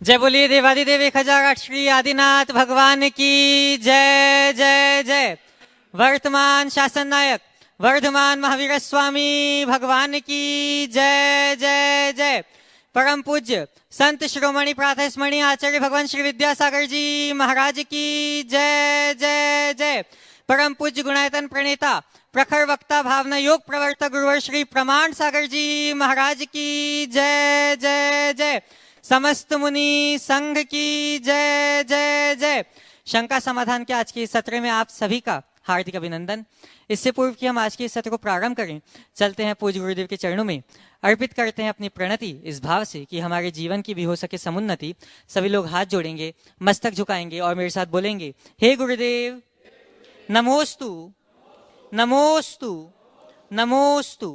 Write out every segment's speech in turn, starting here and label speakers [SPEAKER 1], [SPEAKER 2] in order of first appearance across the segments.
[SPEAKER 1] जय बोलिए देवादिदेव 1008 श्री आदिनाथ भगवान की जय जय जय। वर्तमान शासन नायक वर्धमान महावीर स्वामी भगवान की जय जय जय। परम पूज्य संत शिरोमणि प्रातः स्मरणीय आचार्य भगवान श्री विद्यासागर जी महाराज की जय जय जय। परम पूज्य गुणायतन प्रणेता प्रखर वक्ता भावना योग प्रवर्तक गुरुवर श्री प्रमाण सागर जी महाराज की जय जय जय। समस्त मुनि संघ की जय जय जय। शंका समाधान के आज के इस सत्र में आप सभी का हार्दिक अभिनंदन। इससे पूर्व कि हम आज के इस सत्र को प्रारंभ करें, चलते हैं पूज्य गुरुदेव के चरणों में, अर्पित करते हैं अपनी प्रणति इस भाव से कि हमारे जीवन की भी हो सके समुन्नति। सभी लोग हाथ जोड़ेंगे, मस्तक झुकाएंगे और मेरे साथ बोलेंगे, हे गुरुदेव नमोस्तु नमोस्तु नमोस्तु।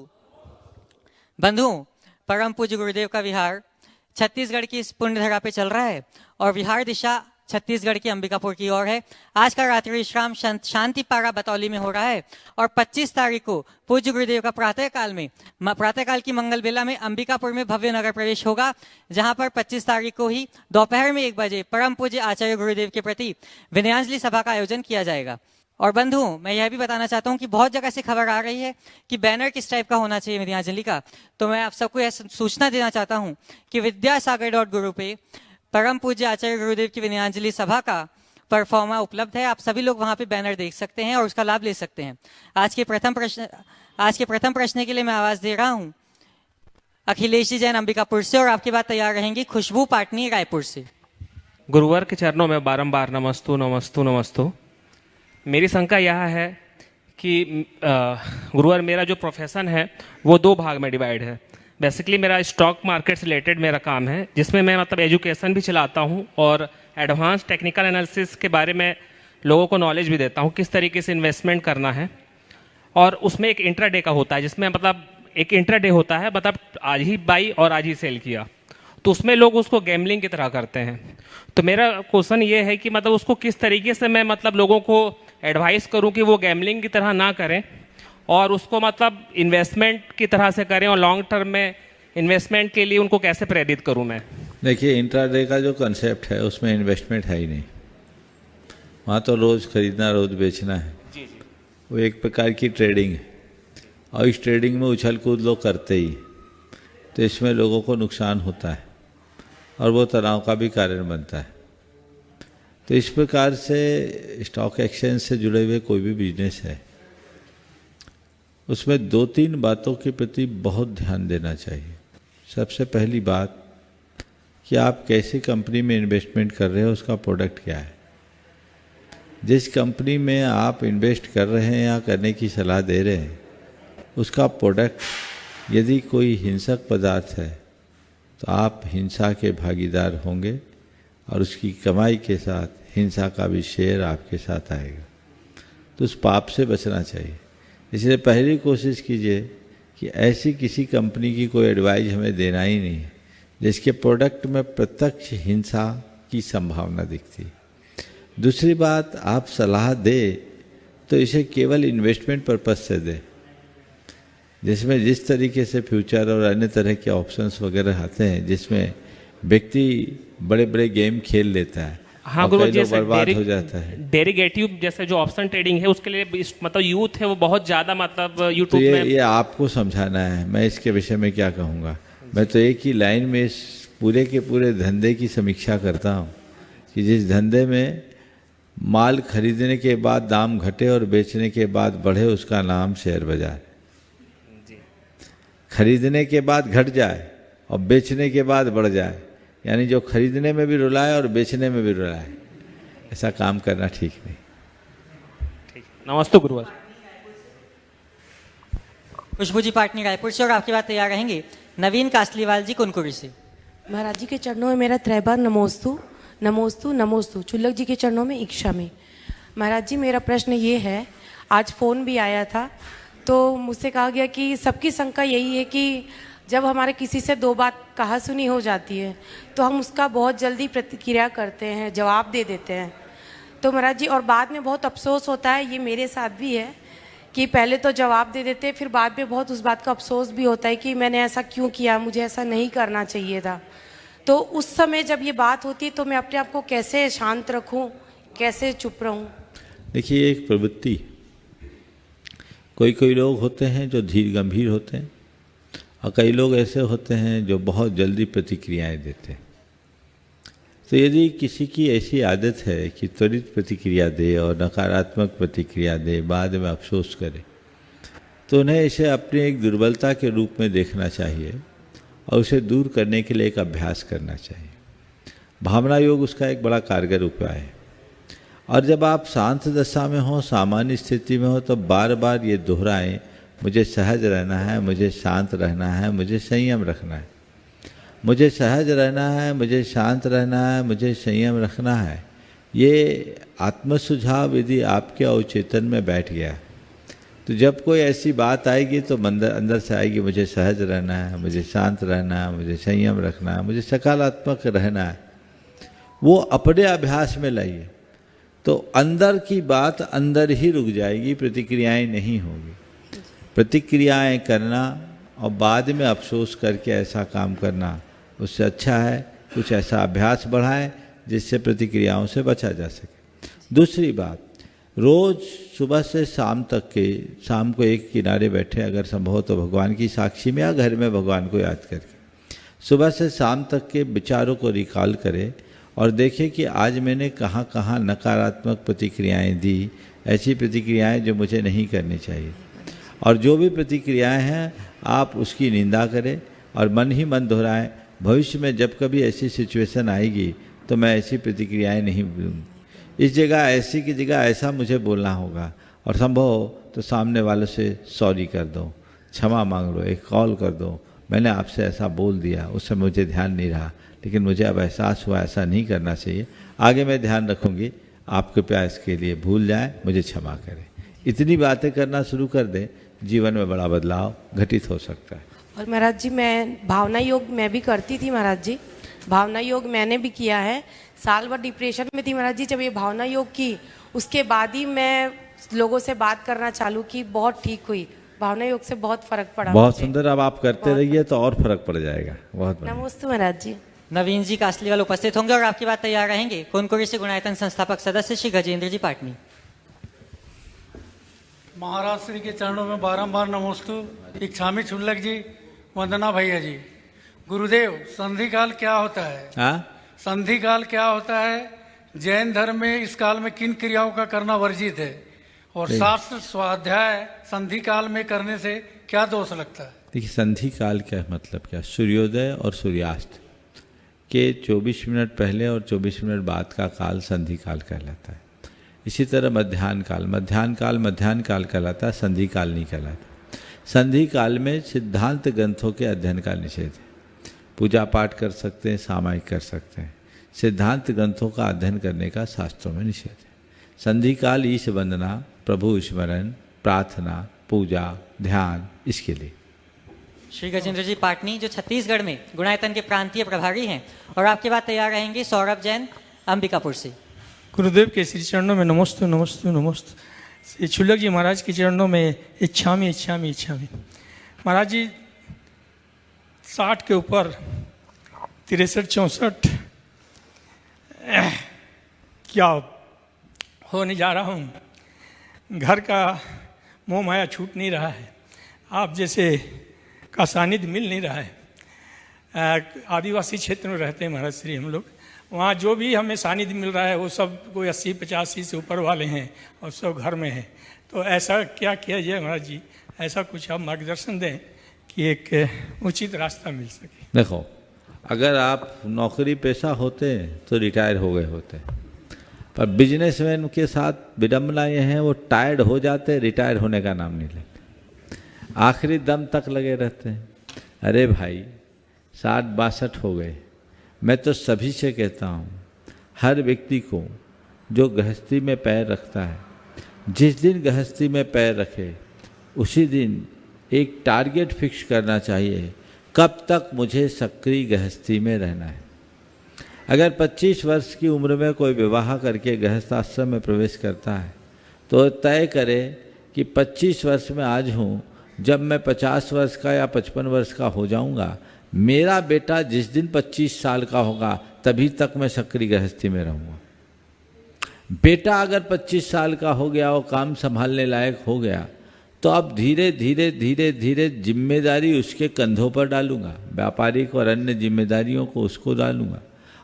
[SPEAKER 1] बंधुओं, परम पूज्य गुरुदेव का विहार छत्तीसगढ़ की इस पुण्य धरा पे चल रहा है और विहार दिशा छत्तीसगढ़ की अंबिकापुर की ओर है। आज का रात्रि विश्राम शांति पारा बतौली में हो रहा है और 25 तारीख को पूज्य गुरुदेव का प्रातःकाल की मंगल बेला में अंबिकापुर में भव्य नगर प्रवेश होगा, जहां पर 25 तारीख को ही दोपहर में 1 बजे परम पूज्य आचार्य गुरुदेव के प्रति विनयांजलि सभा का आयोजन किया जाएगा। और बंधुओं, मैं यह भी बताना चाहता हूं कि बहुत जगह से खबर आ रही है कि बैनर किस टाइप का होना चाहिए विनयांजलि का। तो मैं आप सबको यह सूचना देना चाहता हूं कि विद्यासागर.गुरु पे परम पूज्य आचार्य गुरुदेव की विनयांजलि सभा का परफॉर्मा उपलब्ध है। आप सभी लोग वहां पे बैनर देख सकते हैं और उसका लाभ ले सकते हैं। आज के प्रथम प्रश्न के लिए मैं आवाज दे रहा हूं अखिलेश जी जैन अंबिकापुर से, और आपके बाद तैयार रहेंगी खुशबू पाटनी रायपुर से।
[SPEAKER 2] गुरुवर के चरणों में बारंबार नमस्तु नमस्तु नमस्तु। मेरी शंका यह है कि गुरुवर मेरा जो प्रोफेशन है वो 2 भाग में डिवाइड है। बेसिकली मेरा स्टॉक मार्केट से रिलेटेड मेरा काम है, जिसमें मैं मतलब एजुकेशन भी चलाता हूँ और एडवांस टेक्निकल एनालिसिस के बारे में लोगों को नॉलेज भी देता हूँ, किस तरीके से इन्वेस्टमेंट करना है। और उसमें एक इंट्राडे का होता है, जिसमें मतलब एक इंट्राडे होता है, मतलब आज ही बाई और आज ही सेल किया, तो उसमें लोग उसको गैम्बलिंग की तरह करते हैं। तो मेरा क्वेश्चन ये है कि मतलब उसको किस तरीके से मैं मतलब लोगों को एडवाइस करूं कि वो गैम्बलिंग की तरह ना करें और उसको मतलब इन्वेस्टमेंट की तरह से करें, और लॉन्ग टर्म में इन्वेस्टमेंट के लिए उनको कैसे प्रेरित करूं मैं।
[SPEAKER 3] देखिए, इंट्राडे का जो कंसेप्ट है उसमें इन्वेस्टमेंट है ही नहीं। वहाँ तो रोज़ खरीदना रोज़ बेचना है।
[SPEAKER 2] जी।
[SPEAKER 3] वो एक प्रकार की ट्रेडिंग है और इस ट्रेडिंग में उछल कूद लोग करते ही, तो इसमें लोगों को नुकसान होता है और वो तनाव का भी कारण बनता है। तो इस प्रकार से स्टॉक एक्सचेंज से जुड़े हुए कोई भी बिजनेस है उसमें 2-3 बातों के प्रति बहुत ध्यान देना चाहिए। सबसे पहली बात कि आप कैसी कंपनी में इन्वेस्टमेंट कर रहे हो, उसका प्रोडक्ट क्या है। जिस कंपनी में आप इन्वेस्ट कर रहे हैं या करने की सलाह दे रहे हैं, उसका प्रोडक्ट यदि कोई हिंसक पदार्थ है तो आप हिंसा के भागीदार होंगे और उसकी कमाई के साथ हिंसा का भी शेयर आपके साथ आएगा। तो उस पाप से बचना चाहिए। इसलिए पहली कोशिश कीजिए कि ऐसी किसी कंपनी की कोई एडवाइस हमें देना ही नहीं है जिसके प्रोडक्ट में प्रत्यक्ष हिंसा की संभावना दिखती। दूसरी बात, आप सलाह दे तो इसे केवल इन्वेस्टमेंट पर्पस से दे, जिसमें जिस तरीके से फ्यूचर और अन्य तरह के ऑप्शंस वगैरह आते हैं, जिसमें व्यक्ति बड़े बड़े गेम खेल लेता है।
[SPEAKER 2] हाँ गुरु, जैसे
[SPEAKER 3] बर्बाद हो जाता है।
[SPEAKER 2] डेरिवेटिव जैसे जो ऑप्शन ट्रेडिंग है, उसके लिए मतलब यूथ है वो बहुत ज़्यादा मतलब यूट्यूब
[SPEAKER 3] तो
[SPEAKER 2] में।
[SPEAKER 3] ये आपको समझाना है, मैं इसके विषय में क्या कहूँगा। मैं तो एक ही लाइन में इस पूरे के पूरे धंधे की समीक्षा करता हूँ कि जिस धंधे में माल खरीदने के बाद दाम घटे और बेचने के बाद बढ़े, उसका नाम शेयर बाजार। खरीदने के बाद घट जाए और बेचने के बाद बढ़ जाए, यानी जो खरीदने में भी रुलाए और बेचने में भी रुलाए, ऐसा काम करना ठीक नहीं।
[SPEAKER 2] ठीक, नमस्ते गुरुवर।
[SPEAKER 1] खुशबू जी पाटनी रायपुर से, और आपके बाद तैयार रहेंगे नवीन कासलीवाल जी कुनकुरी से।
[SPEAKER 4] महाराज जी के चरणों में मेरा त्रैबार नमोस्तु नमोस्तु नमोस्तु। चुल्लक जी के चरणों में इच्छा में। महाराज जी, मेरा प्रश्न ये है, आज फ़ोन भी आया था तो मुझसे कहा गया कि सबकी शंका यही है कि जब हमारे किसी से 2 बात कहा सुनी हो जाती है तो हम उसका बहुत जल्दी प्रतिक्रिया करते हैं, जवाब दे देते हैं। तो महाराज जी, और बाद में बहुत अफसोस होता है, ये मेरे साथ भी है कि पहले तो जवाब दे देते हैं, फिर बाद में बहुत उस बात का अफसोस भी होता है कि मैंने ऐसा क्यों किया, मुझे ऐसा नहीं करना चाहिए था। तो उस समय जब ये बात होती है तो मैं अपने आप को कैसे शांत रखूं, कैसे चुप रहूं?
[SPEAKER 3] देखिए, एक प्रवृत्ति, कोई कोई लोग होते हैं जो धीर गंभीर होते हैं और कई लोग ऐसे होते हैं जो बहुत जल्दी प्रतिक्रियाएं देते हैं। तो यदि किसी की ऐसी आदत है कि त्वरित प्रतिक्रिया दे और नकारात्मक प्रतिक्रिया दे, बाद में अफसोस करे, तो उन्हें इसे अपनी एक दुर्बलता के रूप में देखना चाहिए और उसे दूर करने के लिए एक अभ्यास करना चाहिए। भावना योग उसका एक बड़ा कारगर उपाय है। और जब आप शांत दशा में हो, सामान्य स्थिति में हो, तो बार बार ये दोहराएं, मुझे सहज रहना है, मुझे शांत रहना है, मुझे संयम रखना है, मुझे सहज रहना है, मुझे शांत रहना है, मुझे संयम रखना है। ये आत्म सुझाव यदि आपके अवचेतन में बैठ गया तो जब कोई ऐसी बात आएगी तो अंदर से आएगी, मुझे सहज रहना है, मुझे शांत रहना है, मुझे संयम रखना है, मुझे सकारात्मक रहना है। वो अपने अभ्यास में लाइए तो अंदर की बात अंदर ही रुक जाएगी, प्रतिक्रियाएं नहीं होगी। प्रतिक्रियाएं करना और बाद में अफसोस करके ऐसा काम करना, उससे अच्छा है कुछ ऐसा अभ्यास बढ़ाएं जिससे प्रतिक्रियाओं से बचा जा सके। दूसरी बात, रोज़ सुबह से शाम तक के, शाम को एक किनारे बैठे, अगर संभव हो तो भगवान की साक्षी में या घर में भगवान को याद करके सुबह से शाम तक के विचारों को रिकॉल करें और देखें कि आज मैंने कहाँ कहाँ नकारात्मक प्रतिक्रियाएं दी, ऐसी प्रतिक्रियाएं जो मुझे नहीं करनी चाहिए। और जो भी प्रतिक्रियाएं हैं आप उसकी निंदा करें और मन ही मन दोहराएं, भविष्य में जब कभी ऐसी सिचुएशन आएगी तो मैं ऐसी प्रतिक्रियाएं नहीं दूँगी, इस जगह ऐसी की जगह ऐसा मुझे बोलना होगा। और संभव हो तो सामने वालों से सॉरी कर दो, क्षमा मांग लो, एक कॉल कर दो, मैंने आपसे ऐसा बोल दिया, उस समय मुझे ध्यान नहीं रहा, लेकिन मुझे अब एहसास हुआ ऐसा नहीं करना चाहिए, आगे मैं ध्यान रखूँगी, आप कृपया इसके लिए भूल जाएं, मुझे क्षमा करें। इतनी बातें करना शुरू कर दें, जीवन में बड़ा बदलाव घटित हो सकता है।
[SPEAKER 4] और महाराज जी, मैं भावना योग मैं भी करती थी महाराज जी, भावना योग मैंने भी किया है। साल भर डिप्रेशन में थी महाराज जी, जब ये भावना योग की उसके बाद ही मैं लोगों से बात करना चालू की, बहुत ठीक हुई। भावना योग से बहुत फर्क पड़ा।
[SPEAKER 3] बहुत सुंदर, अब आप करते रहिए तो और फर्क पड़ जाएगा। बहुत बढ़िया।
[SPEAKER 4] नमस्ते महाराज जी।
[SPEAKER 1] नवीन जी कासलीवाल उपस्थित होंगे और आपकी बात तैयार रहेंगे। कुनकुरी से गुणायतन संस्थापक सदस्य श्री गजेंद्र जी पाटनी।
[SPEAKER 5] महाराज श्री के चरणों में बारंबार नमोस्तु। इच्छामी छुल्लक जी, वंदना भैया जी। गुरुदेव, संधि काल क्या होता है?
[SPEAKER 3] हाँ,
[SPEAKER 5] संधि काल क्या होता है? जैन धर्म में इस काल में किन क्रियाओं का करना वर्जित है और शास्त्र स्वाध्याय संधि काल में करने से क्या दोष लगता है?
[SPEAKER 3] देखिए, संधि काल क्या मतलब क्या? सूर्योदय और सूर्यास्त के 24 मिनट पहले और 24 मिनट बाद का काल संधि काल कहलाता है। इसी तरह मध्याह्न काल कहलाता है, संधि काल नहीं कहलाता। संधि काल में सिद्धांत ग्रंथों के अध्ययन का निषेध है। पूजा पाठ कर सकते हैं, सामायिक कर सकते हैं, सिद्धांत ग्रंथों का अध्ययन करने का शास्त्रों में निषेध है। संधि काल ईश वंदना, प्रभु स्मरण, प्रार्थना, पूजा, ध्यान, इसके लिए।
[SPEAKER 1] श्री गजेंद्र जी पाटनी जो छत्तीसगढ़ में गुणायतन के प्रांतीय प्रभारी हैं और आपकी बात तैयार रहेंगे सौरभ जैन अंबिकापुर से।
[SPEAKER 6] गुरुदेव के श्री चरणों में नमोस्तु नमोस्तु नमोस्तु। श्री छुल्लक जी महाराज के चरणों में इच्छामी इच्छामी इच्छामी। महाराज जी 60 के ऊपर 63-64 क्या होने जा रहा हूँ। घर का मोह माया छूट नहीं रहा है, आप जैसे का सानिध्य मिल नहीं रहा है। आदिवासी क्षेत्र में रहते हैं महाराज श्री हम लोग, वहाँ जो भी हमें सानिध्य मिल रहा है वो सब कोई 80-85 से ऊपर वाले हैं और सब घर में हैं। तो ऐसा क्या किया जाए महाराज जी, ऐसा कुछ आप मार्गदर्शन दें कि एक उचित रास्ता मिल सके।
[SPEAKER 3] देखो, अगर आप नौकरी पेशा होते तो रिटायर हो गए होते, पर बिजनेसमैन के साथ विडम्बना ये है, वो टायर्ड हो जाते, रिटायर होने का नाम नहीं लेते, आखिरी दम तक लगे रहते हैं। अरे भाई 60-62 हो गए। मैं तो सभी से कहता हूँ, हर व्यक्ति को जो गृहस्थी में पैर रखता है, जिस दिन गृहस्थी में पैर रखे उसी दिन एक टारगेट फिक्स करना चाहिए, कब तक मुझे सक्रिय गृहस्थी में रहना है। अगर 25 वर्ष की उम्र में कोई विवाह करके गृहस्थाश्रम में प्रवेश करता है तो तय करे कि 25 वर्ष में आज हूँ, जब मैं 50 वर्ष का या 55 वर्ष का हो जाऊँगा मेरा बेटा जिस दिन 25 साल का होगा तभी तक मैं सक्रिय गृहस्थी में रहूँगा। बेटा अगर 25 साल का हो गया और काम संभालने लायक हो गया तो अब धीरे धीरे धीरे धीरे जिम्मेदारी उसके कंधों पर डालूंगा, व्यापारिक और अन्य जिम्मेदारियों को उसको डालूंगा,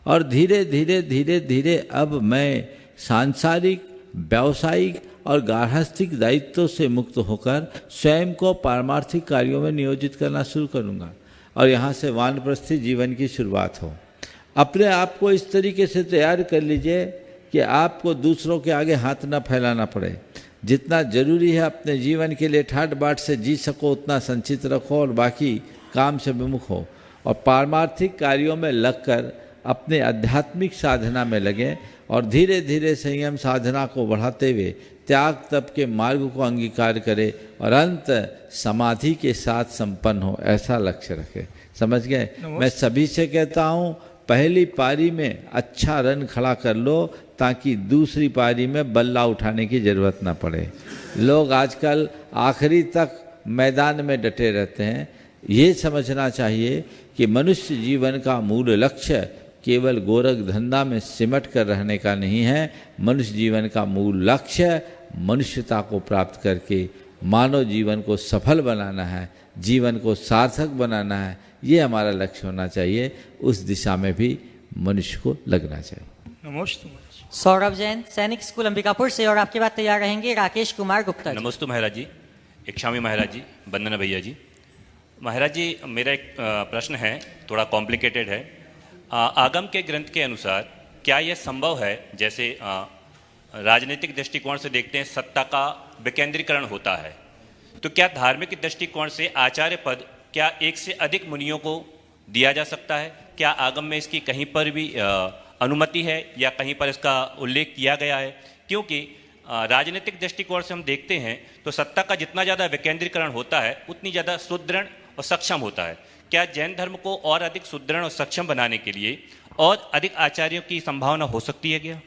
[SPEAKER 3] और धीरे धीरे धीरे धीरे अब मैं सांसारिक, व्यावसायिक और गार्हस्थ्यिक दायित्वों से मुक्त होकर स्वयं को पारमार्थिक कार्यों में नियोजित करना शुरू करूंगा और यहाँ से वानप्रस्थी जीवन की शुरुआत हो। अपने आप को इस तरीके से तैयार कर लीजिए कि आपको दूसरों के आगे हाथ न फैलाना पड़े। जितना जरूरी है अपने जीवन के लिए ठाट बाट से जी सको उतना संचित रखो और बाकी काम से विमुख हो और पारमार्थिक कार्यों में लगकर अपने आध्यात्मिक साधना में लगें और धीरे धीरे संयम साधना को बढ़ाते हुए त्याग तप के मार्ग को अंगीकार करें और अंत समाधि के साथ संपन्न हो, ऐसा लक्ष्य रखें। समझ गए? मैं सभी से कहता हूँ पहली पारी में अच्छा रन खड़ा कर लो ताकि दूसरी पारी में बल्ला उठाने की जरूरत ना पड़े। लोग आजकल आखिरी तक मैदान में डटे रहते हैं। ये समझना चाहिए कि मनुष्य जीवन का मूल लक्ष्य केवल गोरख धंधा में सिमट कर रहने का नहीं है। मनुष्य जीवन का मूल लक्ष्य मनुष्यता को प्राप्त करके मानव जीवन को सफल बनाना है, जीवन को सार्थक बनाना है। ये हमारा लक्ष्य होना चाहिए। उस दिशा में भी मनुष्य को लगना चाहिए।
[SPEAKER 6] नमस्ते।
[SPEAKER 1] सौरभ जैन, सैनिक स्कूल अंबिकापुर से, और आपके बाद तैयार रहेंगे राकेश कुमार गुप्ता जी।
[SPEAKER 7] नमस्ते महाराज जी, इक्षामी महाराज जी, वंदना भैया जी। महाराज जी, मेरा एक प्रश्न है, थोड़ा कॉम्प्लिकेटेड है। आगम के ग्रंथ के अनुसार क्या यह संभव है, जैसे राजनीतिक दृष्टिकोण से देखते हैं सत्ता का विकेंद्रीकरण होता है, तो क्या धार्मिक दृष्टिकोण से आचार्य पद क्या एक से अधिक मुनियों को दिया जा सकता है? क्या आगम में इसकी कहीं पर भी अनुमति है या कहीं पर इसका उल्लेख किया गया है? क्योंकि राजनीतिक दृष्टिकोण से हम देखते हैं तो सत्ता का जितना ज़्यादा विकेंद्रीकरण होता है उतनी ज़्यादा सुदृढ़ और सक्षम होता है। क्या जैन धर्म को और अधिक सुदृढ़ और सक्षम बनाने के लिए और अधिक आचार्यों की संभावना हो सकती है क्या?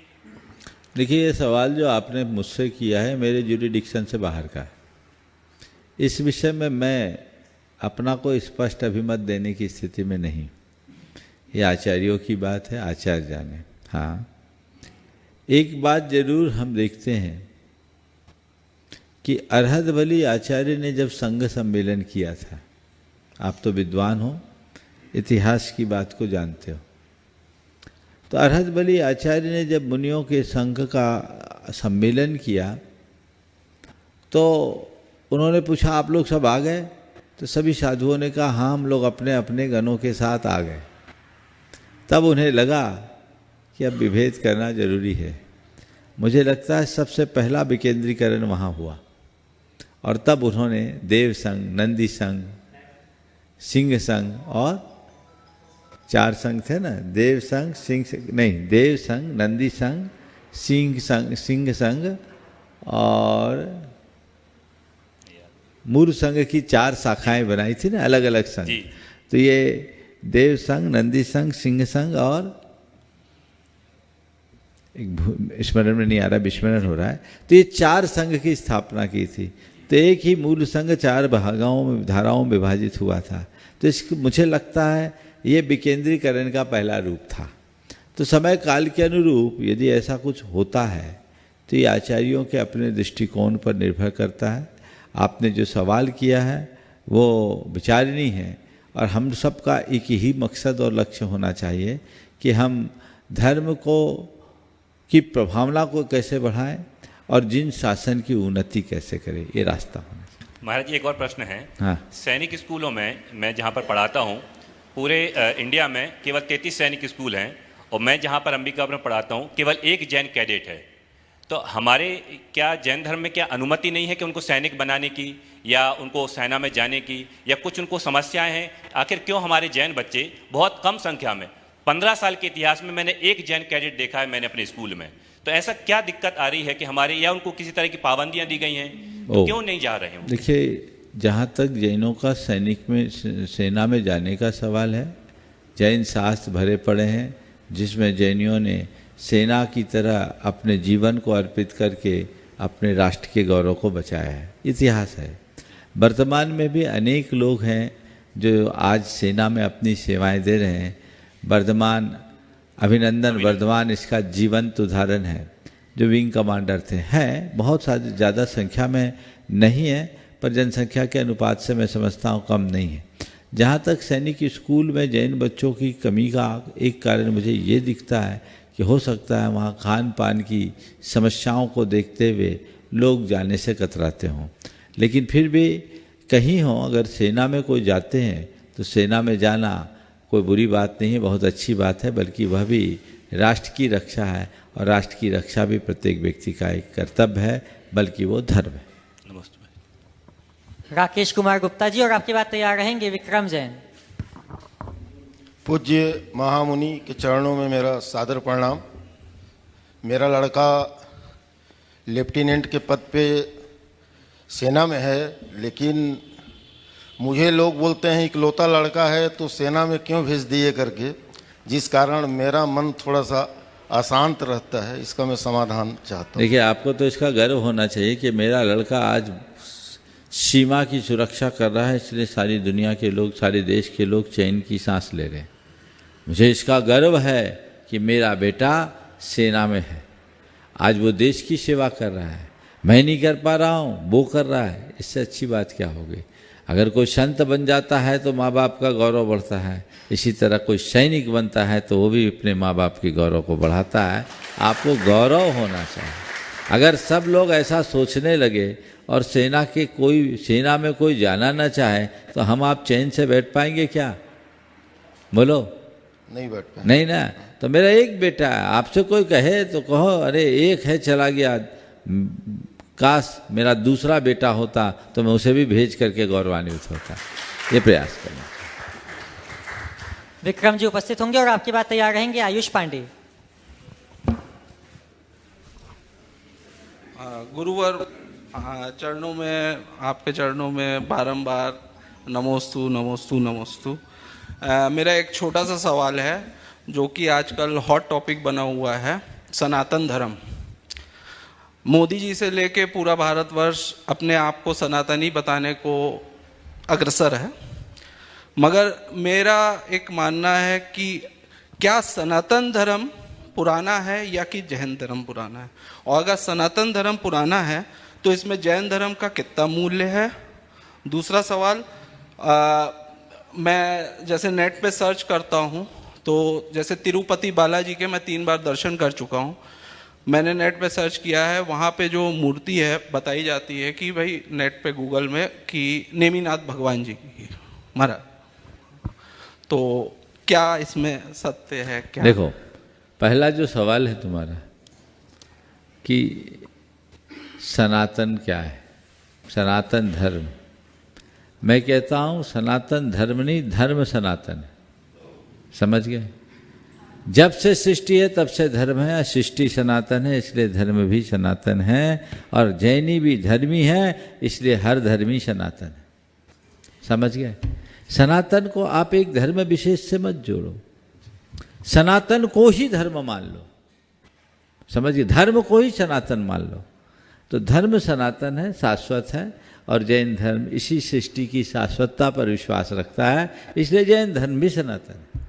[SPEAKER 3] देखिए, ये सवाल जो आपने मुझसे किया है मेरे जुरिडिक्शन से बाहर का है। इस विषय में मैं अपना कोई स्पष्ट अभिमत देने की स्थिति में नहीं। ये आचार्यों की बात है, आचार्य जाने। हाँ, एक बात जरूर हम देखते हैं कि अरहद आचार्य ने जब संघ सम्मेलन किया था, आप तो विद्वान हो, इतिहास की बात को जानते हो, तो अरहद आचार्य ने जब मुनियों के संघ का सम्मेलन किया तो उन्होंने पूछा आप लोग सब आ गए? तो सभी साधुओं ने कहा हाँ, हम लोग अपने अपने गणों के साथ आ गए। तब उन्हें लगा कि अब विभेद करना जरूरी है। मुझे लगता है सबसे पहला विकेंद्रीकरण वहाँ हुआ और तब उन्होंने देव संघ, नंदी संघ, सिंह संघ और 4 संघ थे ना, देव संघ, सिंह नहीं, देव संघ, नंदी संघ, सिंह संघ और मूर संघ की 4 शाखाएं बनाई थी ना, अलग अलग संघ। तो ये देव संघ, नंदी संघ, सिंह संघ और एक स्मरण में नहीं आ रहा, विस्मरण हो रहा है। तो ये 4 संघ की स्थापना की थी। तो एक ही मूल संघ 4 भागों में, धाराओं में विभाजित हुआ था। तो इसको मुझे लगता है ये विकेंद्रीकरण का पहला रूप था। तो समय काल के अनुरूप यदि ऐसा कुछ होता है तो ये आचार्यों के अपने दृष्टिकोण पर निर्भर करता है। आपने जो सवाल किया है वो विचारणीय है और हम सबका एक ही मकसद और लक्ष्य होना चाहिए कि हम धर्म को की प्रभावना को कैसे बढ़ाएं और जिन शासन की उन्नति कैसे करें, ये रास्ता होना चाहिए।
[SPEAKER 7] महाराज जी, एक और प्रश्न है।
[SPEAKER 3] हाँ,
[SPEAKER 7] सैनिक स्कूलों में मैं जहाँ पर पढ़ाता हूँ, पूरे इंडिया में केवल 33 सैनिक स्कूल हैं और मैं जहाँ पर अंबिकापुर में पढ़ाता हूँ केवल 1 जैन कैडेट है। तो हमारे क्या जैन धर्म में क्या अनुमति नहीं है कि उनको सैनिक बनाने की या उनको सेना में जाने की, या कुछ उनको समस्याएं हैं? आखिर क्यों हमारे जैन बच्चे बहुत कम संख्या में, 15 साल के इतिहास में मैंने 1 जैन कैडेट देखा है मैंने अपने स्कूल में। तो ऐसा क्या दिक्कत आ रही है कि हमारे, या उनको किसी तरह की पाबंदियां दी गई हैं, तो क्यों नहीं जा रहे हैं?
[SPEAKER 3] देखिए, जहाँ तक जैनों का सैनिक में, सेना में जाने का सवाल है, जैन शास्त्र भरे पड़े हैं जिसमें जैनियों ने सेना की तरह अपने जीवन को अर्पित करके अपने राष्ट्र के गौरव को बचाया है। इतिहास है। वर्तमान में भी अनेक लोग हैं जो आज सेना में अपनी सेवाएं दे रहे हैं। वर्धमान अभिनंदन वर्धमान इसका जीवंत उदाहरण है। जो विंग कमांडर थे, हैं बहुत सारी, ज़्यादा संख्या में नहीं है, पर जनसंख्या के अनुपात से मैं समझता हूँ कम नहीं है। जहाँ तक सैनिक स्कूल में जैन बच्चों की कमी का एक कारण मुझे ये दिखता है कि हो सकता है वहाँ खान पान की समस्याओं को देखते हुए लोग जाने से कतराते हों। लेकिन फिर भी कहीं हो, अगर सेना में कोई जाते हैं तो सेना में जाना कोई बुरी बात नहीं है, बहुत अच्छी बात है, बल्कि वह भी राष्ट्र की रक्षा है, और राष्ट्र की रक्षा भी प्रत्येक व्यक्ति का एक कर्तव्य है, बल्कि वो धर्म है।
[SPEAKER 7] नमस्ते।
[SPEAKER 1] राकेश कुमार गुप्ता जी, और आपकी बात तैयार रहेंगे विक्रम जैन।
[SPEAKER 8] पूज्य महामुनि के चरणों में मेरा सादर प्रणाम। मेरा लड़का लेफ्टिनेंट के पद पे सेना में है, लेकिन मुझे लोग बोलते हैं इकलौता लड़का है तो सेना में क्यों भेज दिए करके, जिस कारण मेरा मन थोड़ा सा अशांत रहता है। इसका मैं समाधान चाहता हूँ।
[SPEAKER 3] देखिए, आपको तो इसका गर्व होना चाहिए कि मेरा लड़का आज सीमा की सुरक्षा कर रहा है, इसलिए सारी दुनिया के लोग, सारे देश के लोग चैन की सांस ले रहे हैं। मुझे इसका गर्व है कि मेरा बेटा सेना में है, आज वो देश की सेवा कर रहा है। मैं नहीं कर पा रहा हूँ, वो कर रहा है, इससे अच्छी बात क्या होगी। अगर कोई संत बन जाता है तो माँ बाप का गौरव बढ़ता है, इसी तरह कोई सैनिक बनता है तो वो भी अपने माँ बाप के गौरव को बढ़ाता है। आपको गौरव होना चाहिए। अगर सब लोग ऐसा सोचने लगे और सेना में कोई जाना ना चाहे तो हम आप चैन से बैठ पाएंगे क्या? बोलो,
[SPEAKER 8] नहीं बैठ पाए।
[SPEAKER 3] नहीं ना। तो मेरा एक बेटा है, आपसे कोई कहे तो कहो अरे एक है चला गया, काश मेरा दूसरा बेटा होता तो मैं उसे भी भेज करके गौरवान्वित होता। ये प्रयास करना।
[SPEAKER 1] विक्रम जी उपस्थित होंगे और आपकी बात तैयार रहेंगे आयुष पांडे।
[SPEAKER 9] गुरुवर चरणों में, आपके चरणों में बारंबार नमोस्तु नमोस्तु नमोस्तु। मेरा एक छोटा सा सवाल है जो कि आजकल हॉट टॉपिक बना हुआ है, सनातन धर्म। मोदी जी से लेके पूरा भारतवर्ष अपने आप को सनातनी बताने को अग्रसर है, मगर मेरा एक मानना है कि क्या सनातन धर्म पुराना है या कि जैन धर्म पुराना है, और अगर सनातन धर्म पुराना है तो इसमें जैन धर्म का कितना मूल्य है। दूसरा सवाल, मैं जैसे नेट पे सर्च करता हूँ तो जैसे तिरुपति बालाजी के मैं 3 बार दर्शन कर चुका हूँ। मैंने नेट पे सर्च किया है, वहाँ पे जो मूर्ति है बताई जाती है कि भाई नेट पे गूगल में कि नेमिनाथ भगवान जी की महाराज, तो क्या इसमें सत्य है क्या?
[SPEAKER 3] देखो, पहला जो सवाल है तुम्हारा कि सनातन क्या है, सनातन धर्म। मैं कहता हूँ सनातन धर्म नहीं, धर्म सनातन है। समझ गए? जब से सृष्टि है तब से धर्म है, सृष्टि सनातन है इसलिए धर्म भी सनातन है, और जैनी भी धर्मी है इसलिए हर धर्मी सनातन है। समझ गए? सनातन को आप एक धर्म विशेष से मत जोड़ो, सनातन को ही धर्म मान लो। समझिए, धर्म को ही सनातन मान लो। तो धर्म सनातन है, शाश्वत है, और जैन धर्म इसी सृष्टि की शाश्वतता पर विश्वास रखता है, इसलिए जैन धर्म भी सनातन है।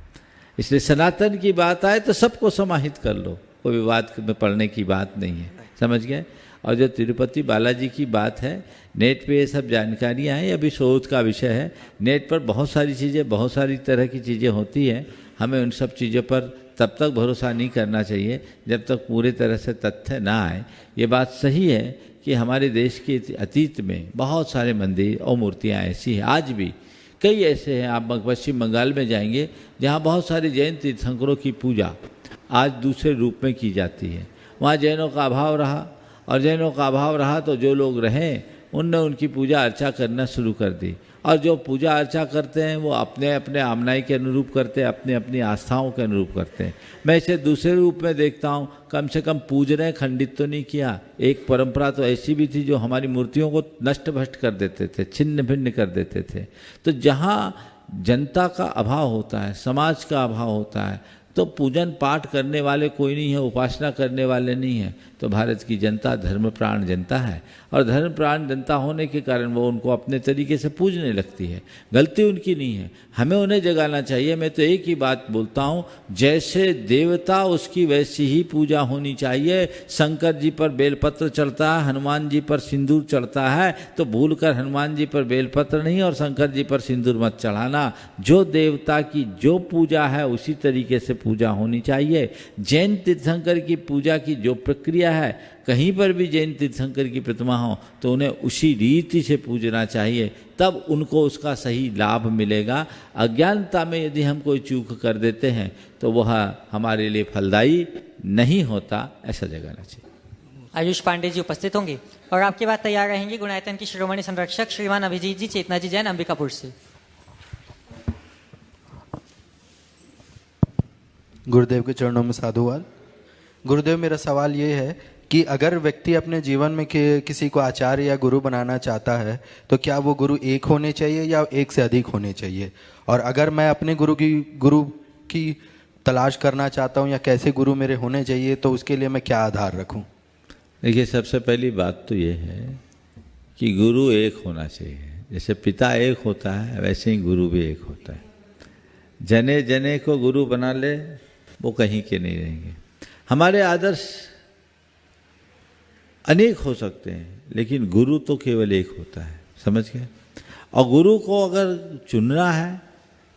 [SPEAKER 3] इसलिए सनातन की बात आए तो सबको समाहित कर लो, कोई विवाद में पड़ने की बात नहीं है। समझ गए? और जो तिरुपति बालाजी की बात है, नेट पे ये सब जानकारियाँ हैं, अभी शोध का विषय है। नेट पर बहुत सारी चीज़ें, बहुत सारी तरह की चीज़ें होती हैं, हमें उन सब चीज़ों पर तब तक भरोसा नहीं करना चाहिए जब तक पूरे तरह से तथ्य ना आए। ये बात सही है कि हमारे देश के अतीत में बहुत सारे मंदिर और मूर्तियाँ ऐसी हैं, आज भी कई ऐसे हैं। आप पश्चिम बंगाल में जाएंगे जहाँ बहुत सारे जैन तीर्थंकरों की पूजा आज दूसरे रूप में की जाती है। वहाँ जैनों का अभाव रहा, और जैनों का अभाव रहा तो जो लोग रहें उनने उनकी पूजा अर्चा करना शुरू कर दी, और जो पूजा अर्चा करते हैं वो अपने अपने आमनाई के अनुरूप करते हैं, अपने अपनी आस्थाओं के अनुरूप करते हैं। मैं इसे दूसरे रूप में देखता हूँ, कम से कम पूजने खंडित तो नहीं किया। एक परंपरा तो ऐसी भी थी जो हमारी मूर्तियों को नष्ट भ्रष्ट कर देते थे, छिन्न भिन्न कर देते थे। तो जहाँ जनता का अभाव होता है, समाज का अभाव होता है, तो पूजन पाठ करने वाले कोई नहीं है, उपासना करने वाले नहीं है, तो भारत की जनता धर्मप्राण जनता है और धर्मप्राण जनता होने के कारण वो उनको अपने तरीके से पूजने लगती है। गलती उनकी नहीं है, हमें उन्हें जगाना चाहिए। मैं तो एक ही बात बोलता हूँ, जैसे देवता उसकी वैसी ही पूजा होनी चाहिए। शंकर जी पर बेलपत्र चढ़ता है, हनुमान जी पर सिंदूर चढ़ता है, तो भूल कर हनुमान जी पर बेलपत्र नहीं और शंकर जी पर सिंदूर मत चढ़ाना। जो देवता की जो पूजा है उसी तरीके से पूजा होनी चाहिए। जैन तीर्थंकर की पूजा की जो प्रक्रिया है, कहीं पर भी जैन तीर्थंकर की प्रतिमा हो तो उन्हें उसी रीति से पूजना चाहिए, तब उनको उसका सही लाभ मिलेगा। अज्ञानता में यदि हम कोई चूक कर देते हैं तो वह हमारे लिए फलदायी नहीं होता, ऐसा जगाना चाहिए।
[SPEAKER 1] आयुष पांडे जी उपस्थित होंगे और आपके बाद तैयार रहेंगे गुणायतन की शिरोमणि संरक्षक श्रीमान अभिजीत जी चेतना जी जैन अंबिकापुर से।
[SPEAKER 10] गुरुदेव के चरणों में साधुवाद। गुरुदेव, मेरा सवाल ये है कि अगर व्यक्ति अपने जीवन में किसी को आचार्य या गुरु बनाना चाहता है तो क्या वो गुरु एक होने चाहिए या एक से अधिक होने चाहिए? और अगर मैं अपने गुरु की तलाश करना चाहता हूँ या कैसे गुरु मेरे होने चाहिए तो उसके लिए मैं क्या आधार रखूँ?
[SPEAKER 3] देखिए, सबसे पहली बात तो ये है कि गुरु एक होना चाहिए। जैसे पिता एक होता है वैसे ही गुरु भी एक होता है। जने जने को गुरु बना ले वो कहीं के नहीं रहेंगे। हमारे आदर्श अनेक हो सकते हैं लेकिन गुरु तो केवल एक होता है, समझ गए? और गुरु को अगर चुनना है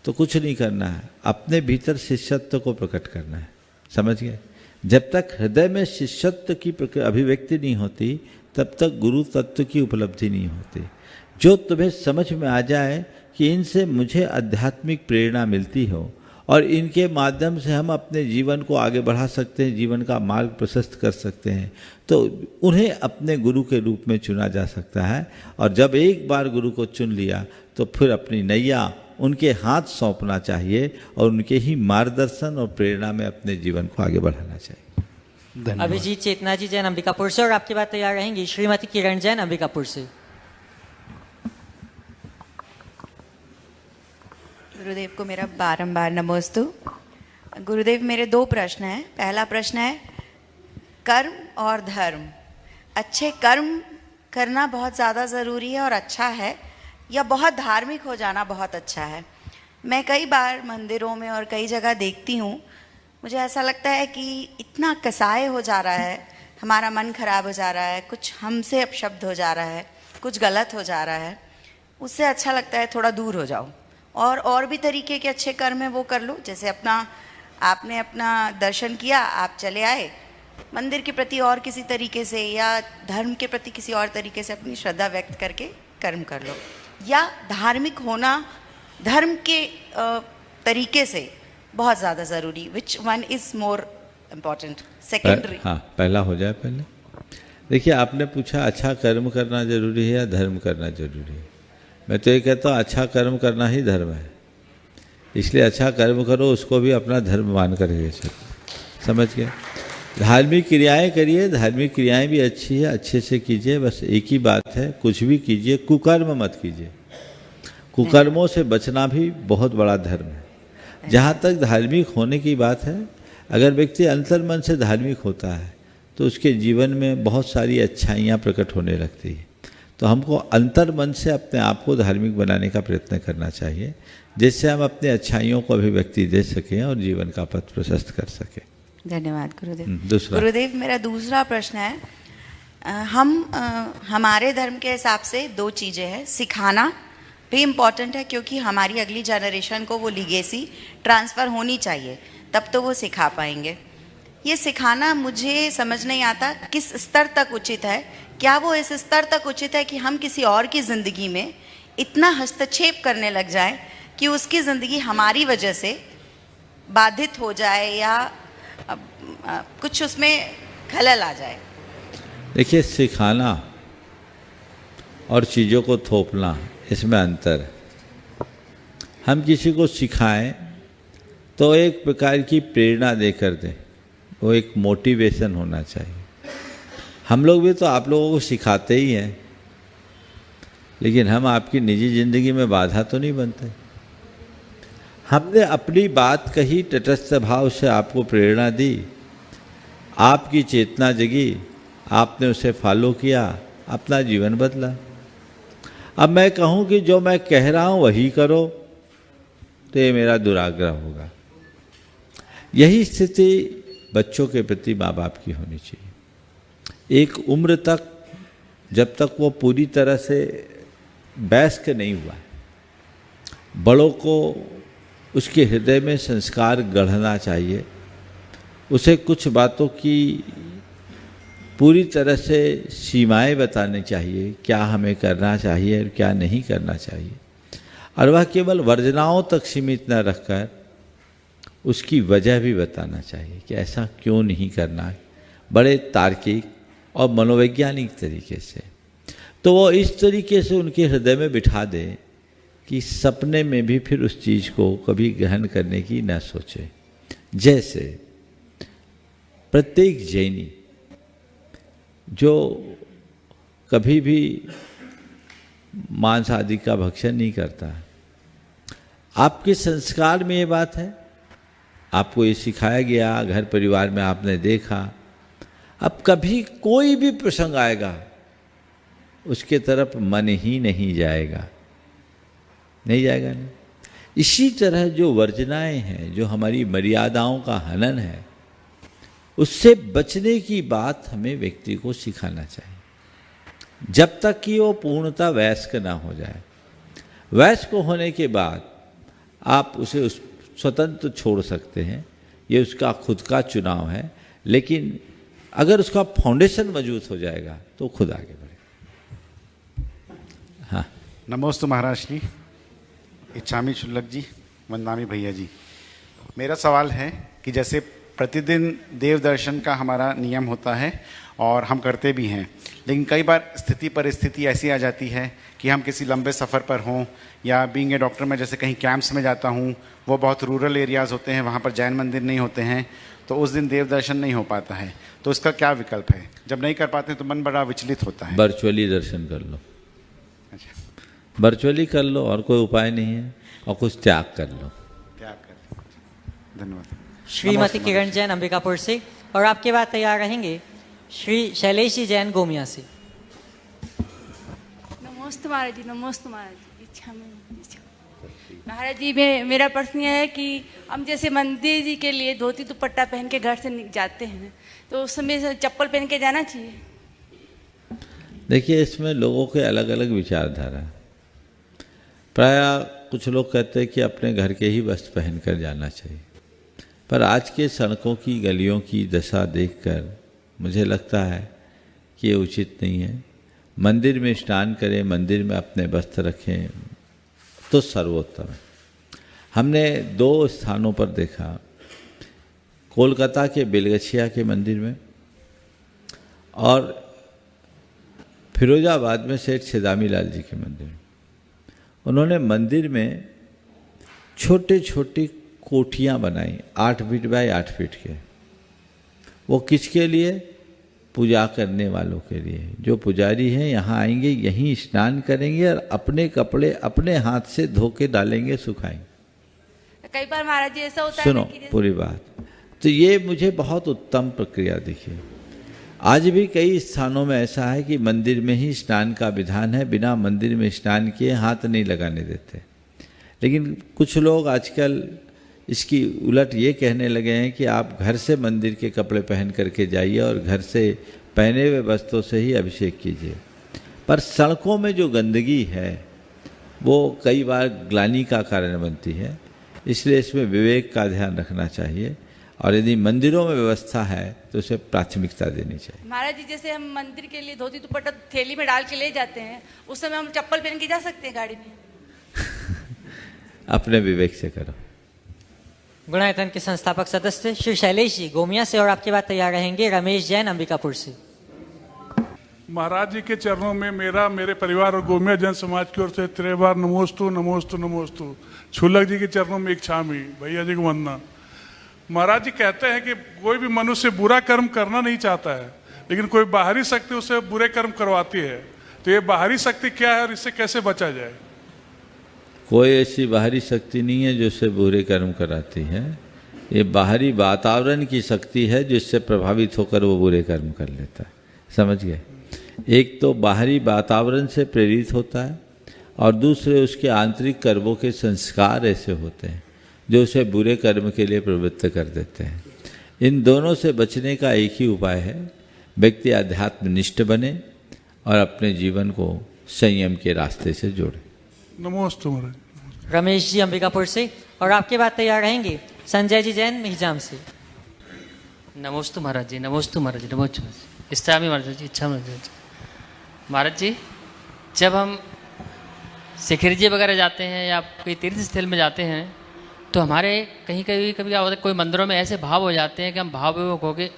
[SPEAKER 3] तो कुछ नहीं करना है, अपने भीतर शिष्यत्व को प्रकट करना है, समझ गए? जब तक हृदय में शिष्यत्व की अभिव्यक्ति नहीं होती तब तक गुरु तत्व की उपलब्धि नहीं होती। जो तुम्हें समझ में आ जाए कि इनसे मुझे आध्यात्मिक प्रेरणा मिलती हो और इनके माध्यम से हम अपने जीवन को आगे बढ़ा सकते हैं, जीवन का मार्ग प्रशस्त कर सकते हैं, तो उन्हें अपने गुरु के रूप में चुना जा सकता है। और जब एक बार गुरु को चुन लिया तो फिर अपनी नैया उनके हाथ सौंपना चाहिए और उनके ही मार्गदर्शन और प्रेरणा में अपने जीवन को आगे बढ़ाना चाहिए।
[SPEAKER 1] अभिजीत चेतना जी जैन अंबिकापुर से और आपके बाद तैयार रहेंगी श्रीमती किरण जैन अंबिकापुर से।
[SPEAKER 11] गुरुदेव को मेरा बारंबार नमोस्तु। गुरुदेव, मेरे दो प्रश्न हैं। पहला प्रश्न है, कर्म और धर्म। अच्छे कर्म करना बहुत ज़्यादा ज़रूरी है और अच्छा है, या बहुत धार्मिक हो जाना बहुत अच्छा है? मैं कई बार मंदिरों में और कई जगह देखती हूँ, मुझे ऐसा लगता है कि इतना कसाय हो जा रहा है, हमारा मन खराब हो जा रहा है, कुछ हमसे अपशब्द हो जा रहा है, कुछ गलत हो जा रहा है। उससे अच्छा लगता है थोड़ा दूर हो जाओ और भी तरीके के अच्छे कर्म है वो कर लो। जैसे आपने अपना दर्शन किया, आप चले आए, मंदिर के प्रति और किसी तरीके से या धर्म के प्रति किसी और तरीके से अपनी श्रद्धा व्यक्त करके कर्म कर लो। या धार्मिक होना धर्म के तरीके से बहुत ज़्यादा ज़रूरी, which one is more important? Secondary.
[SPEAKER 3] हाँ, पहला हो जाए पहले। देखिए, आपने पूछा अच्छा कर्म करना जरूरी है या धर्म करना जरूरी है। मैं तो ये कहता हूँ अच्छा कर्म करना ही धर्म है, इसलिए अच्छा कर्म करो, उसको भी अपना धर्म मान करके चलो, समझ गए? धार्मिक क्रियाएं करिए, धार्मिक क्रियाएं भी अच्छी है, अच्छे से कीजिए। बस एक ही बात है, कुछ भी कीजिए कुकर्म मत कीजिए। कुकर्मों से बचना भी बहुत बड़ा धर्म है। जहाँ तक धार्मिक होने की बात है, अगर व्यक्ति अंतर्मन से धार्मिक होता है तो उसके जीवन में बहुत सारी अच्छाइयाँ प्रकट होने लगती है। तो हमको अंतर्मन से अपने आप को धार्मिक बनाने का प्रयत्न करना चाहिए, जिससे हम अपने अच्छाइयों को अभिव्यक्ति दे सकें और जीवन का पथ प्रशस्त कर सकें।
[SPEAKER 11] धन्यवाद गुरुदेव।
[SPEAKER 3] दूसरा
[SPEAKER 11] गुरुदेव, मेरा दूसरा प्रश्न है, हमारे धर्म के हिसाब से दो चीज़ें हैं। सिखाना भी इम्पॉर्टेंट है क्योंकि हमारी अगली जनरेशन को वो लीगेसी ट्रांसफ़र होनी चाहिए, तब तो वो सिखा पाएंगे। ये सिखाना मुझे समझ नहीं आता किस स्तर तक उचित है। क्या वो इस स्तर तक उचित है कि हम किसी और की ज़िंदगी में इतना हस्तक्षेप करने लग जाएं कि उसकी ज़िंदगी हमारी वजह से बाधित हो जाए या कुछ उसमें खलल आ जाए?
[SPEAKER 3] देखिए, सिखाना और चीज़ों को थोपना, इसमें अंतर है। हम किसी को सिखाएं तो एक प्रकार की प्रेरणा देकर दें, वो एक मोटिवेशन होना चाहिए। हम लोग भी तो आप लोगों को सिखाते ही हैं, लेकिन हम आपकी निजी ज़िंदगी में बाधा तो नहीं बनते। हमने अपनी बात कही, तटस्थ भाव से आपको प्रेरणा दी, आपकी चेतना जगी, आपने उसे फॉलो किया, अपना जीवन बदला। अब मैं कहूं कि जो मैं कह रहा हूं वही करो, तो ये मेरा दुराग्रह होगा। यही स्थिति बच्चों के प्रति माँ बाप की होनी चाहिए। एक उम्र तक, जब तक वो पूरी तरह से वयस्क नहीं हुआ, बड़ों को उसके हृदय में संस्कार गढ़ना चाहिए, उसे कुछ बातों की पूरी तरह से सीमाएं बतानी चाहिए, क्या हमें करना चाहिए और क्या नहीं करना चाहिए। और वह केवल वर्जनाओं तक सीमित न रखकर उसकी वजह भी बताना चाहिए कि ऐसा क्यों नहीं करना है, बड़े तार्किक और मनोवैज्ञानिक तरीके से। तो वो इस तरीके से उनके हृदय में बिठा दे कि सपने में भी फिर उस चीज़ को कभी ग्रहण करने की न सोचे। जैसे प्रत्येक जैनी जो कभी भी मांस आदि का भक्षण नहीं करता, आपके संस्कार में ये बात है, आपको ये सिखाया गया, घर परिवार में आपने देखा। अब कभी कोई भी प्रसंग आएगा उसके तरफ मन ही नहीं जाएगा, नहीं जाएगा नहीं। इसी तरह जो वर्जनाएं हैं, जो हमारी मर्यादाओं का हनन है, उससे बचने की बात हमें व्यक्ति को सिखाना चाहिए, जब तक कि वो पूर्णतः वयस्क ना हो जाए। वयस्क होने के बाद आप उसे उस स्वतंत्र छोड़ सकते हैं, ये उसका खुद का चुनाव है। लेकिन अगर उसका फाउंडेशन मजबूत हो जाएगा तो खुद आगे बढ़े। हाँ,
[SPEAKER 12] नमोस्तु महाराज जी, इच्छामी शुल्लक जी, वंदनामी भैया जी। मेरा सवाल है कि जैसे प्रतिदिन देव दर्शन का हमारा नियम होता है और हम करते भी हैं, लेकिन कई बार स्थिति परिस्थिति ऐसी आ जाती है कि हम किसी लंबे सफ़र पर हों, या बीइंग ए डॉक्टर मैं जैसे कहीं कैंप्स में जाता हूँ, वो बहुत रूरल एरियाज़ होते हैं, वहाँ पर जैन मंदिर नहीं होते हैं, तो उस दिन देव दर्शन नहीं हो पाता है। तो इसका क्या विकल्प है? जब नहीं कर पाते तो मन बड़ा विचलित होता है।
[SPEAKER 3] वर्चुअली दर्शन कर लो।
[SPEAKER 12] अच्छा,
[SPEAKER 3] वर्चुअली कर लो, और कोई उपाय नहीं है, और कुछ त्याग कर लो।
[SPEAKER 12] त्याग कर, धन्यवाद।
[SPEAKER 1] श्रीमती किरण जैन अंबिकापुर से, और आपके बाद तैयार रहेंगे श्री शैलेश जी जैन गोमिया से।
[SPEAKER 13] नमस्ते महाराज जी, नमस्ते महाराज जी। इच्छा महाराज जी, मेरा प्रश्न यह है कि हम जैसे मंदिर जी के लिए धोती दुपट्टा पहन के घर से जाते हैं, तो उस समय चप्पल पहन के जाना चाहिए?
[SPEAKER 3] देखिए, इसमें लोगों के अलग अलग विचारधारा है। प्रायः कुछ लोग कहते हैं कि अपने घर के ही वस्त्र पहन कर जाना चाहिए, पर आज के सड़कों की गलियों की दशा देखकर मुझे लगता है कि ये उचित नहीं है। मंदिर में स्नान करें, मंदिर में अपने वस्त्र रखें तो सर्वोत्तम है। हमने 2 स्थानों पर देखा, कोलकाता के बेलगछिया के मंदिर में और फिरोजाबाद में सेठ छिदामी लाल जी के मंदिर में। उन्होंने मंदिर में छोटे छोटी कोठियाँ बनाई, 8 फीट बाय 8 फीट के। वो किसके लिए? पूजा करने वालों के लिए। जो पुजारी हैं यहाँ आएंगे, यहीं स्नान करेंगे और अपने कपड़े अपने हाथ से धो के डालेंगे, सुखाएंगे।
[SPEAKER 13] कई बार महाराज जी ऐसा होता है
[SPEAKER 3] सुनो पूरी बात। तो ये मुझे बहुत उत्तम प्रक्रिया दिखी। आज भी कई स्थानों में ऐसा है कि मंदिर में ही स्नान का विधान है, बिना मंदिर में स्नान किए हाथ नहीं लगाने देते। लेकिन कुछ लोग आजकल इसकी उलट ये कहने लगे हैं कि आप घर से मंदिर के कपड़े पहन करके जाइए और घर से पहने हुए वस्त्रों से ही अभिषेक कीजिए। पर सड़कों में जो गंदगी है वो कई बार ग्लानि का कारण बनती है, इसलिए इसमें विवेक का ध्यान रखना चाहिए। और यदि मंदिरों में व्यवस्था है तो उसे प्राथमिकता देनी चाहिए।
[SPEAKER 13] महाराज जी, जैसे हम मंदिर के लिए धोती दुपट्टा थैली में डाल के ले जाते हैं, उस समय हम चप्पल पहन के जा सकते हैं गाड़ी में?
[SPEAKER 3] अपने विवेक से करो।
[SPEAKER 1] गुणायतन के संस्थापक सदस्य श्री शैलेश जी गोमिया से, और आपके बाद तैयार रहेंगे रमेश जैन अंबिकापुर से।
[SPEAKER 14] महाराज जी के चरणों में मेरे परिवार और गोमिया जन समाज की ओर से 3 बार नमोस्तु नमोस्तु नमोस्तु। छुल्लक जी के चरणों में इच्छामी, भैया जी को वंदना। महाराज जी कहते हैं कि कोई भी मनुष्य बुरा कर्म करना नहीं चाहता है, लेकिन कोई बाहरी शक्ति उसे बुरे कर्म करवाती है। तो ये बाहरी शक्ति क्या है और इससे कैसे बचा जाए?
[SPEAKER 3] कोई ऐसी बाहरी शक्ति नहीं है जो उससे बुरे कर्म कराती है। ये बाहरी वातावरण की शक्ति है जिससे प्रभावित होकर वो बुरे कर्म कर लेता है। समझ गए? एक तो बाहरी वातावरण से प्रेरित होता है और दूसरे उसके आंतरिक कर्मों के संस्कार ऐसे होते हैं जो उसे बुरे कर्म के लिए प्रवृत्त कर देते हैं। इन दोनों से बचने का एक ही उपाय है, व्यक्ति आध्यात्मनिष्ठ बने और अपने जीवन को संयम के रास्ते से जोड़े।
[SPEAKER 14] नमस्ते महाराज।
[SPEAKER 1] रमेश जी अंबिकापुर से, और आपके बाद तैयार रहेंगे संजय जी जैन मिहिजाम से।
[SPEAKER 15] नमोस्तु महाराज जी, नमोस्तु महाराज जी, नमोस्तु इच्छामि महाराज जी, इच्छा महाराज जी। जब हम शिखर जी वगैरह जाते हैं या कोई तीर्थ स्थल में जाते हैं तो हमारे कहीं कभी कभी क्या होता है, कोई मंदिरों में ऐसे भाव हो जाते हैं कि हम भाव विभोग होकर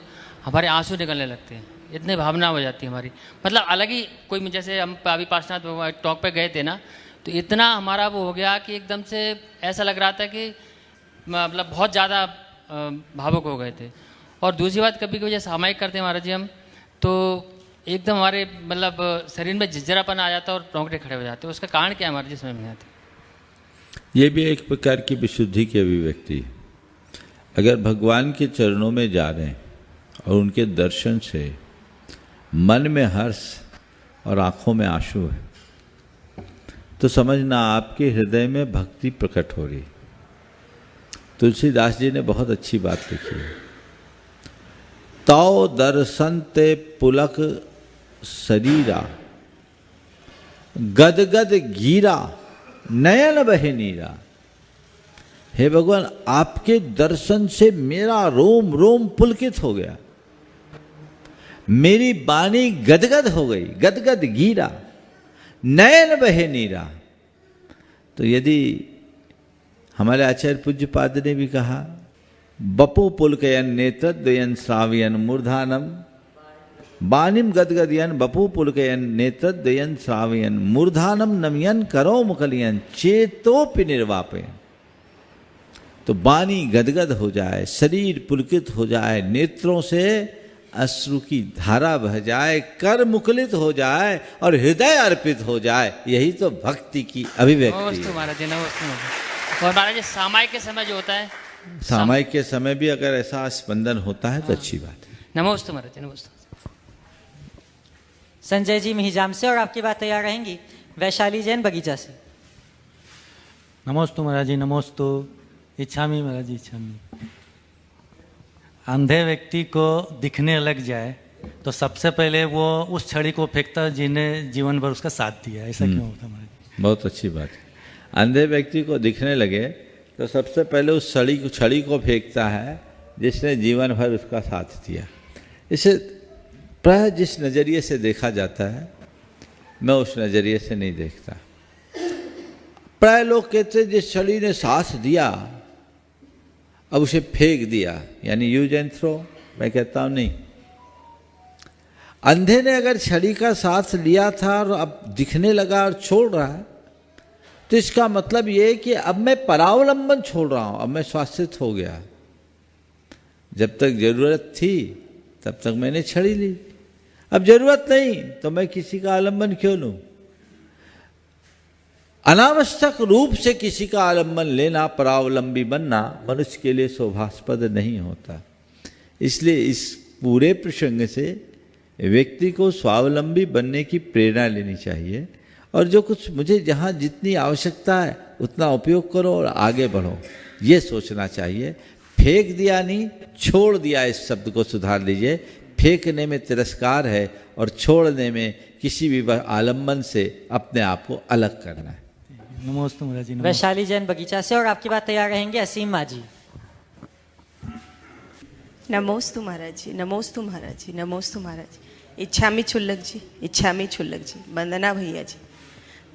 [SPEAKER 15] हमारे आंसू निकलने लगते हैं, इतने भावना हो जाती है हमारी, मतलब अलग ही कोई, जैसे हम अभी पार्श्वनाथ टॉक पे गए थे ना, तो इतना हमारा वो हो गया कि एकदम से ऐसा लग रहा था कि मतलब बहुत ज़्यादा भावुक हो गए थे। और दूसरी बात, कभी कभी जैसे सामायिक करते हैं महाराज जी हम, तो एकदम हमारे मतलब शरीर में झिझरापन आ जाता है और रोंगटे खड़े हो जाते हैं। उसका कारण क्या है महाराज जी, समझ में नहीं आता।
[SPEAKER 3] ये भी एक प्रकार की विशुद्धि की अभिव्यक्ति है। अगर भगवान के चरणों में जा रहे हैं और उनके दर्शन से मन में हर्ष और आंखों में आंसू है तो समझना आपके हृदय में भक्ति प्रकट हो रही। तुलसीदास जी ने बहुत अच्छी बात लिखी है, तौ दर्शन ते पुलक शरीरा गदगद गीरा नयन बहे नीरा। हे भगवान, आपके दर्शन से मेरा रोम रोम पुलकित हो गया, मेरी वाणी गदगद हो गई, गदगद गीरा नयन बहे नीरा। तो यदि हमारे आचार्य पूज्यपाद ने भी कहा, बपो पुलकयन नेत्र द्वयन श्रावयन मूर्धानम बानिम गदगदयन बपो पुलकयन नेत्र द्वयन श्रावयन मूर्धानम नमयन करो मुकलियन चेतोपि निर्वापयन। तो वाणी गदगद हो जाए, शरीर पुलकित हो जाए, नेत्रों से अश्रु की धारा बह जाए, कर मुकुलित हो जाए और हृदय अर्पित हो जाए, यही तो भक्ति की अभिव्यक्ति है।
[SPEAKER 15] महाराज जी नमस्ते। और महाराज जी सामायिक के समय जो होता है,
[SPEAKER 3] सामायिक के समय भी अगर ऐसा स्पंदन होता है तो अच्छी बात है।
[SPEAKER 15] नमस्ते महाराज जी, नमस्ते।
[SPEAKER 1] संजय जी मिहिजाम से, और आपकी बात तैयार रहेंगी वैशाली जैन बगीचा से।
[SPEAKER 16] नमोस्तु महाराज जी, नमोस्तु इच्छामि महाराज जी, इच्छामि। अंधे व्यक्ति को दिखने लग जाए तो सबसे पहले वो उस छड़ी को फेंकता है जिन्हें जीवन भर उसका साथ दिया। ऐसा क्यों होता है महाराज?
[SPEAKER 3] बहुत अच्छी बात है। अंधे व्यक्ति को दिखने लगे तो सबसे पहले उस छड़ी को फेंकता है जिसने जीवन भर उसका साथ दिया। इसे प्राय जिस नज़रिए से देखा जाता है मैं उस नज़रिए से नहीं देखता। प्राय लोग कहते जिस छड़ी ने साथ दिया अब उसे फेंक दिया, यानी यूज एंड थ्रो। मैं कहता हूँ नहीं, अंधे ने अगर छड़ी का साथ लिया था और अब दिखने लगा और छोड़ रहा है तो इसका मतलब ये कि अब मैं परावलंबन छोड़ रहा हूँ, अब मैं स्वास्थ्यित हो गया। जब तक जरूरत थी तब तक मैंने छड़ी ली, अब जरूरत नहीं तो मैं किसी का आलंबन क्यों लूं? अनावश्यक रूप से किसी का आलंबन लेना, परावलंबी बनना मनुष्य के लिए शोभास्पद नहीं होता। इसलिए इस पूरे प्रसंग से व्यक्ति को स्वावलंबी बनने की प्रेरणा लेनी चाहिए और जो कुछ मुझे जहाँ जितनी आवश्यकता है उतना उपयोग करो और आगे बढ़ो, ये सोचना चाहिए। फेंक दिया नहीं, छोड़ दिया, इस शब्द को सुधार लीजिए। फेंकने में तिरस्कार है और छोड़ने में किसी भी आलंबन से अपने आप को अलग करना है।
[SPEAKER 16] नमस्ते महाराज जी।
[SPEAKER 1] वैशाली जैन बगीचा से, और आपकी बात तैयार रहेंगे असीम माजी।
[SPEAKER 17] नमोस्तु महाराज जी, नमोस्तु महाराज जी, नमोस्तु महाराज जी। इच्छामि छुल्लक जी, इच्छामि छुल्लक जी। वंदना भैया जी।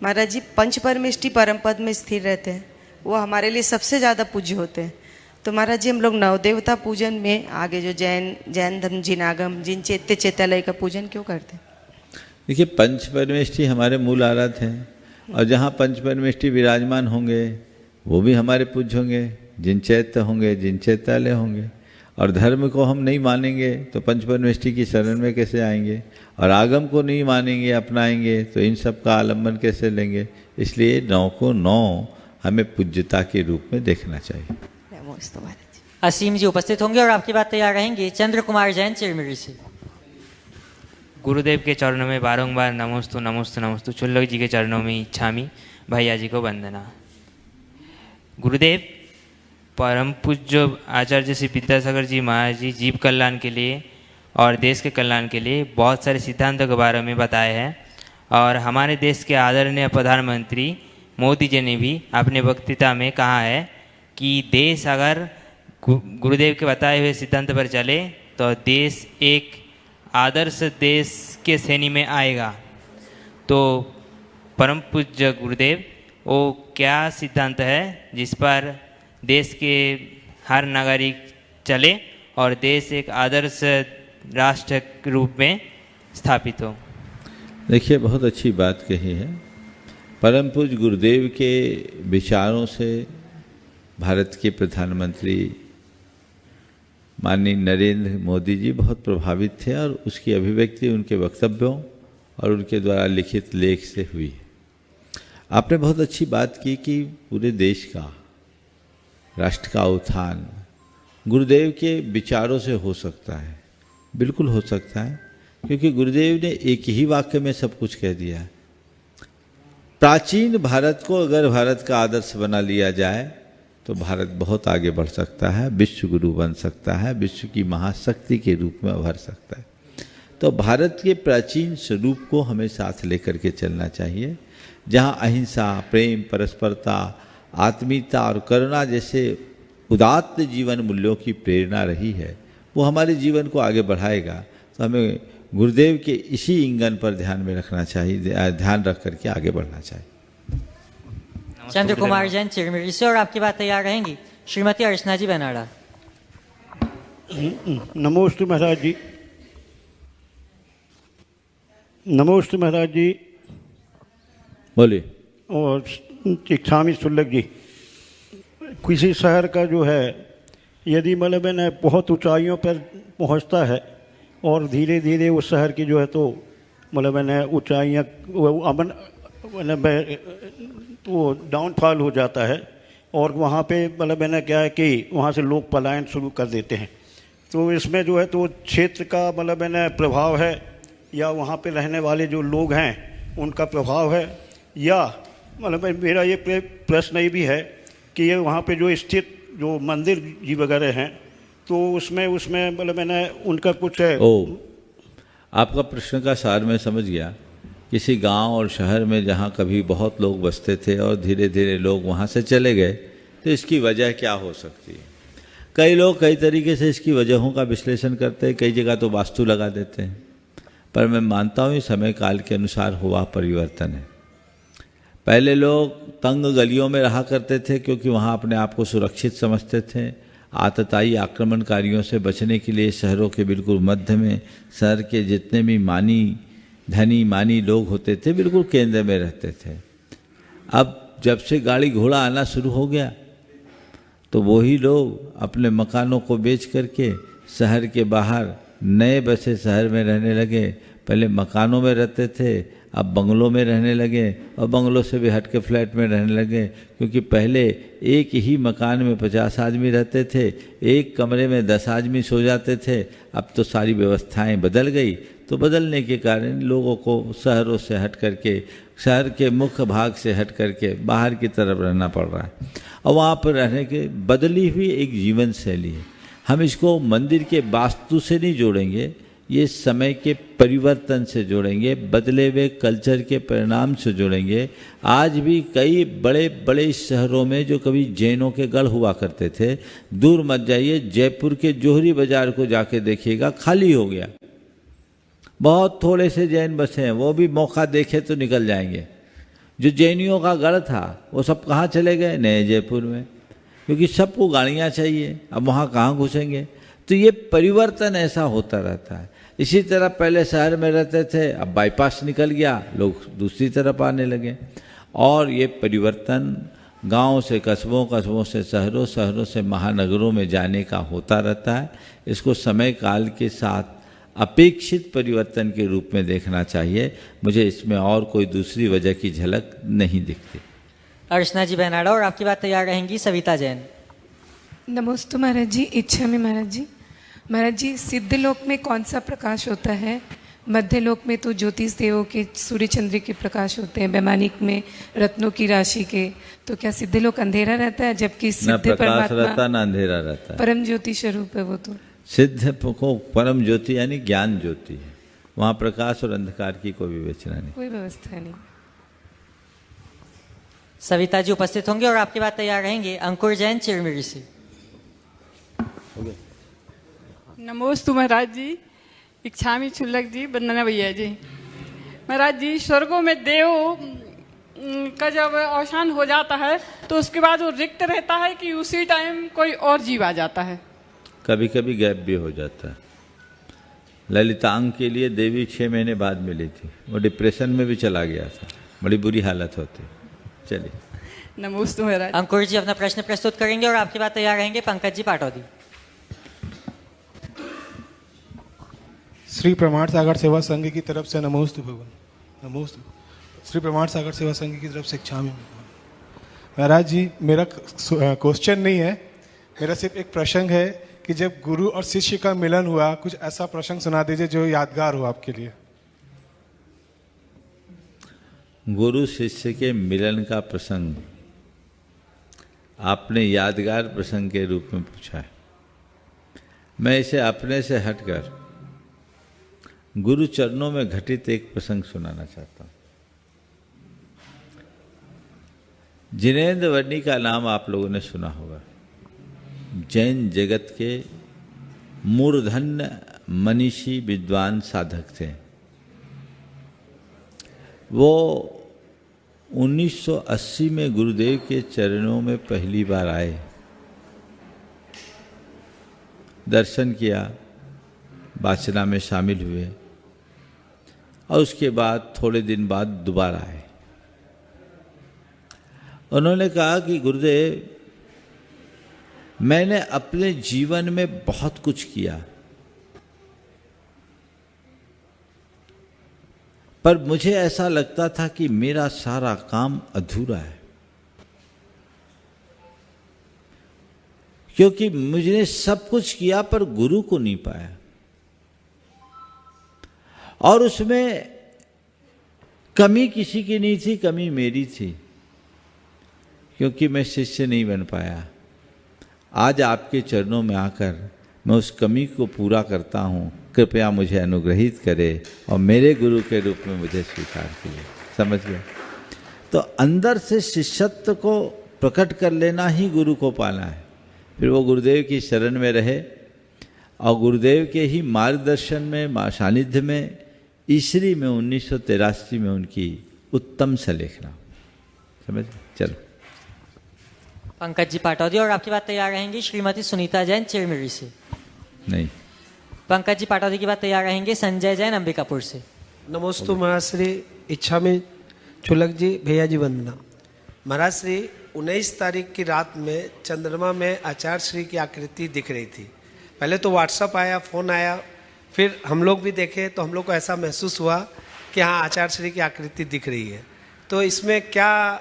[SPEAKER 17] महाराज जी पंच परमेष्टि परम पद में स्थिर रहते हैं, वो हमारे लिए सबसे ज़्यादा पूज्य होते हैं। तो महाराज जी हम लोग नवदेवता पूजन में आगे जो जैन धर्म जिनागम जिन चैत्य चैत्यालय का पूजन क्यों करते हैं?
[SPEAKER 3] देखिए, पंच परमेष्टि हमारे मूल आराध्य हैं और जहाँ पंच परमेष्टि विराजमान होंगे वो भी हमारे पूज्य होंगे, जिन चैत्य होंगे, जिन चैत्यालय होंगे। और धर्म को हम नहीं मानेंगे तो पंच परमेष्टि की शरण में कैसे आएंगे, और आगम को नहीं मानेंगे अपनाएंगे तो इन सब का आलम्बन कैसे लेंगे। इसलिए 9 को 9 हमें पूज्यता के रूप में देखना चाहिए।
[SPEAKER 11] नमोस्तु महाराज।
[SPEAKER 1] असीम जी उपस्थित होंगे और आपकी बात तैयार रहेंगी। चंद्र कुमार जैन चिरमिरी से।
[SPEAKER 18] गुरुदेव के चरणों में बारंबार नमोस्तु नमोस्तु नमोस्तु। चुल्लक जी के चरणों में इच्छामी भैया जी को वंदना। गुरुदेव, परम पूज्य आचार्य श्री विद्यासागर जी महाराज जी जीव कल्याण के लिए और देश के कल्याण के लिए बहुत सारे सिद्धांतों के बारे में बताए हैं, और हमारे देश के आदरणीय प्रधानमंत्री मोदी जी ने भी अपने वक्तृता में कहा है कि देश अगर गुरुदेव के बताए हुए सिद्धांत पर चले तो देश एक आदर्श देश के श्रेणी में आएगा। तो परम पूज्य गुरुदेव, वो क्या सिद्धांत है जिस पर देश के हर नागरिक चले और देश एक आदर्श राष्ट्र के रूप में स्थापित हो?
[SPEAKER 3] देखिए, बहुत अच्छी बात कही है। परम पूज्य गुरुदेव के विचारों से भारत के प्रधानमंत्री माननीय नरेंद्र मोदी जी बहुत प्रभावित थे, और उसकी अभिव्यक्ति उनके वक्तव्यों और उनके द्वारा लिखित लेख से हुई है। आपने बहुत अच्छी बात की कि पूरे देश का, राष्ट्र का उत्थान गुरुदेव के विचारों से हो सकता है। बिल्कुल हो सकता है, क्योंकि गुरुदेव ने एक ही वाक्य में सब कुछ कह दिया है। प्राचीन भारत को अगर भारत का आदर्श बना लिया जाए तो भारत बहुत आगे बढ़ सकता है, विश्व गुरु बन सकता है, विश्व की महाशक्ति के रूप में उभर सकता है। तो भारत के प्राचीन स्वरूप को हमें साथ लेकर के चलना चाहिए, जहाँ अहिंसा, प्रेम, परस्परता, आत्मीयता और करुणा जैसे उदात्त जीवन मूल्यों की प्रेरणा रही है, वो हमारे जीवन को आगे बढ़ाएगा। तो हमें गुरुदेव के इसी इंगन पर ध्यान में रखना चाहिए, ध्यान रख करके आगे बढ़ना चाहिए।
[SPEAKER 1] चंद्र कुमार जैन चिरमिरी से, और आपकी बात तैयार रहेंगी श्रीमती अर्चना जी बेनाड़ा।
[SPEAKER 19] नमोस्तु महाराज जी। नमोस्तु महाराज जी।
[SPEAKER 3] बोलिए।
[SPEAKER 19] और इच्छामी शुल्लक जी, किसी शहर का जो है यदि मतलब है बहुत ऊंचाइयों पर पहुंचता है और धीरे धीरे उस शहर की जो है तो मतलब है ऊंचाइयाँ वो डाउनफॉल हो जाता है, और वहाँ पे मतलब है क्या है कि वहाँ से लोग पलायन शुरू कर देते हैं। तो इसमें जो है तो क्षेत्र का मतलब है प्रभाव है, या वहाँ पे रहने वाले जो लोग हैं उनका प्रभाव है, या मतलब मेरा ये प्रश्न ये भी है कि ये वहाँ पे जो स्थित जो मंदिर जी वगैरह हैं तो उसमें मतलब है उनका कुछ है।
[SPEAKER 3] आपका प्रश्न का सार मैं समझ गया। किसी गांव और शहर में जहां कभी बहुत लोग बसते थे और धीरे धीरे लोग वहां से चले गए, तो इसकी वजह क्या हो सकती है? कई लोग कई तरीके से इसकी वजहों का विश्लेषण करते हैं, कई जगह तो वास्तु लगा देते हैं, पर मैं मानता हूँ समय काल के अनुसार हुआ परिवर्तन है। पहले लोग तंग गलियों में रहा करते थे क्योंकि वहाँ अपने आप को सुरक्षित समझते थे। आतताई आक्रमणकारियों से बचने के लिए शहरों के बिल्कुल मध्य में शहर के जितने भी धनी मानी लोग होते थे बिल्कुल केंद्र में रहते थे। अब जब से गाड़ी घोड़ा आना शुरू हो गया तो वही लोग अपने मकानों को बेच करके शहर के बाहर नए बसे शहर में रहने लगे। पहले मकानों में रहते थे, अब बंगलों में रहने लगे, और बंगलों से भी हट के फ्लैट में रहने लगे, क्योंकि पहले एक ही मकान में 50 आदमी रहते थे, एक कमरे में 10 आदमी सो जाते थे। अब तो सारी व्यवस्थाएं बदल गई, तो बदलने के कारण लोगों को शहरों से हट करके, शहर के मुख्य भाग से हट करके बाहर की तरफ रहना पड़ रहा है, और वहाँ पर रहने के बदली हुई एक जीवन शैली है। हम इसको मंदिर के वास्तु से नहीं जोड़ेंगे, ये समय के परिवर्तन से जोड़ेंगे, बदले हुए कल्चर के परिणाम से जोड़ेंगे। आज भी कई बड़े बड़े शहरों में जो कभी जैनों के गढ़ हुआ करते थे, दूर मत जाइए, जयपुर के जोहरी बाजार को जाके देखिएगा, खाली हो गया। बहुत थोड़े से जैन बसे हैं, वो भी मौका देखे तो निकल जाएंगे। जो जैनियों का गढ़ था वो सब कहाँ चले गए? नए जयपुर में, क्योंकि सबको गाड़ियाँ चाहिए, अब वहाँ कहाँ घुसेंगे? तो ये परिवर्तन ऐसा होता रहता है। इसी तरह पहले शहर में रहते थे, अब बाईपास निकल गया, लोग दूसरी तरफ आने लगे, और ये परिवर्तन गांव से कस्बों, कस्बों से शहरों, शहरों से महानगरों में जाने का होता रहता है। इसको समय काल के साथ अपेक्षित परिवर्तन के रूप में देखना चाहिए। मुझे इसमें और कोई दूसरी वजह की झलक नहीं दिखती।
[SPEAKER 1] अर्चना जी बेनाडा और आपकी बात तैयार रहेंगी सविता जैन।
[SPEAKER 20] नमोस्तु महाराज जी, इच्छा में महाराज जी। महाराज जी, सिद्ध लोक में कौन सा प्रकाश होता है? मध्य लोक में तो ज्योतिष देवों के सूर्य चंद्र के प्रकाश होते हैं, वैमानिक में रत्नों की राशि के। तो क्या सिद्ध लोक अंधेरा रहता है? जबकि
[SPEAKER 3] न
[SPEAKER 20] सिद्ध
[SPEAKER 3] प्रकाश रहता
[SPEAKER 20] परमात्मा
[SPEAKER 3] न अंधेरा रहता है।
[SPEAKER 20] परम ज्योति स्वरूप है वो तो।
[SPEAKER 3] सिद्ध को परम ज्योति यानी ज्ञान ज्योति है, वहाँ प्रकाश और अंधकार की कोई विवेचना नहीं,
[SPEAKER 20] कोई व्यवस्था नहीं।
[SPEAKER 1] सविता जी उपस्थित होंगे और आपकी बात तैयार रहेंगे अंकुर जैन चिरमिरी से।
[SPEAKER 21] नमोस्तु महाराज जी, इच्छामी छुल्लक जी, वंदना भैया जी। महाराज जी, स्वर्गों में देव का जब अवसान हो जाता है तो उसके बाद वो रिक्त रहता है कि उसी टाइम कोई और जीव आ जाता है?
[SPEAKER 3] कभी कभी गैप भी हो जाता है। ललितांग के लिए देवी 6 महीने बाद मिली थी, वो डिप्रेशन में भी चला गया था, बड़ी बुरी हालत होती। चलिए,
[SPEAKER 21] नमोस्तु महाराज।
[SPEAKER 1] अंकुर जी अपना प्रश्न प्रस्तुत करेंगे और आपकी बात तैयार रहेंगे पंकज जी पाटौदी।
[SPEAKER 22] श्री प्रमाण सागर सेवा संघ की तरफ से नमोस्तु भगवान, नमोस्तु। श्री प्रमाण सागर सेवा संघ की तरफ से इच्छामी महाराज जी, मेरा क्वेश्चन नहीं है, मेरा सिर्फ एक प्रसंग है कि जब गुरु और शिष्य का मिलन हुआ, कुछ ऐसा प्रसंग सुना दीजिए जो यादगार हो आपके लिए।
[SPEAKER 3] गुरु शिष्य के मिलन का प्रसंग आपने यादगार प्रसंग के रूप में पूछा है। मैं इसे अपने से हटकर गुरु चरणों में घटित एक प्रसंग सुनाना चाहता हूँ। जिनेंद्र वर्णी का नाम आप लोगों ने सुना होगा। जैन जगत के मूर्धन्य मनीषी विद्वान साधक थे। वो 1980 में गुरुदेव के चरणों में पहली बार आए, दर्शन किया, वाचना में शामिल हुए और उसके बाद थोड़े दिन बाद दोबारा आए। उन्होंने कहा कि गुरुदेव, मैंने अपने जीवन में बहुत कुछ किया, पर मुझे ऐसा लगता था कि मेरा सारा काम अधूरा है, क्योंकि मुझे सब कुछ किया पर गुरु को नहीं पाया। और उसमें कमी किसी की नहीं थी, कमी मेरी थी, क्योंकि मैं शिष्य नहीं बन पाया। आज आपके चरणों में आकर मैं उस कमी को पूरा करता हूँ, कृपया मुझे अनुग्रहित करे और मेरे गुरु के रूप में मुझे स्वीकार कीजिए। समझ गया? तो अंदर से शिष्यत्व को प्रकट कर लेना ही गुरु को पाना है। फिर वो गुरुदेव की शरण में रहे और गुरुदेव के ही मार्गदर्शन में, सानिध्य में, ईसरी में 1983 में उनकी उत्तम सलेखना। समझ? चलो,
[SPEAKER 1] पंकज जी पाटौदी और आपकी बात तैयार रहेंगी श्रीमती सुनीता जैन चिरमिरी से।
[SPEAKER 3] नहीं,
[SPEAKER 1] पंकज जी पाटौदी की बात तैयार रहेंगे संजय जैन अंबिकापुर से।
[SPEAKER 23] नमोस्तु महाश्री, इच्छा में छुलक जी, भैया जी वंदना। महाराज श्री, 19 तारीख की रात में चंद्रमा में आचार्य श्री की आकृति दिख रही थी। पहले तो व्हाट्सअप आया, फ़ोन आया, फिर हम लोग भी देखे तो हम लोग को ऐसा महसूस हुआ कि हाँ, आचार्य श्री की आकृति दिख रही है। तो इसमें क्या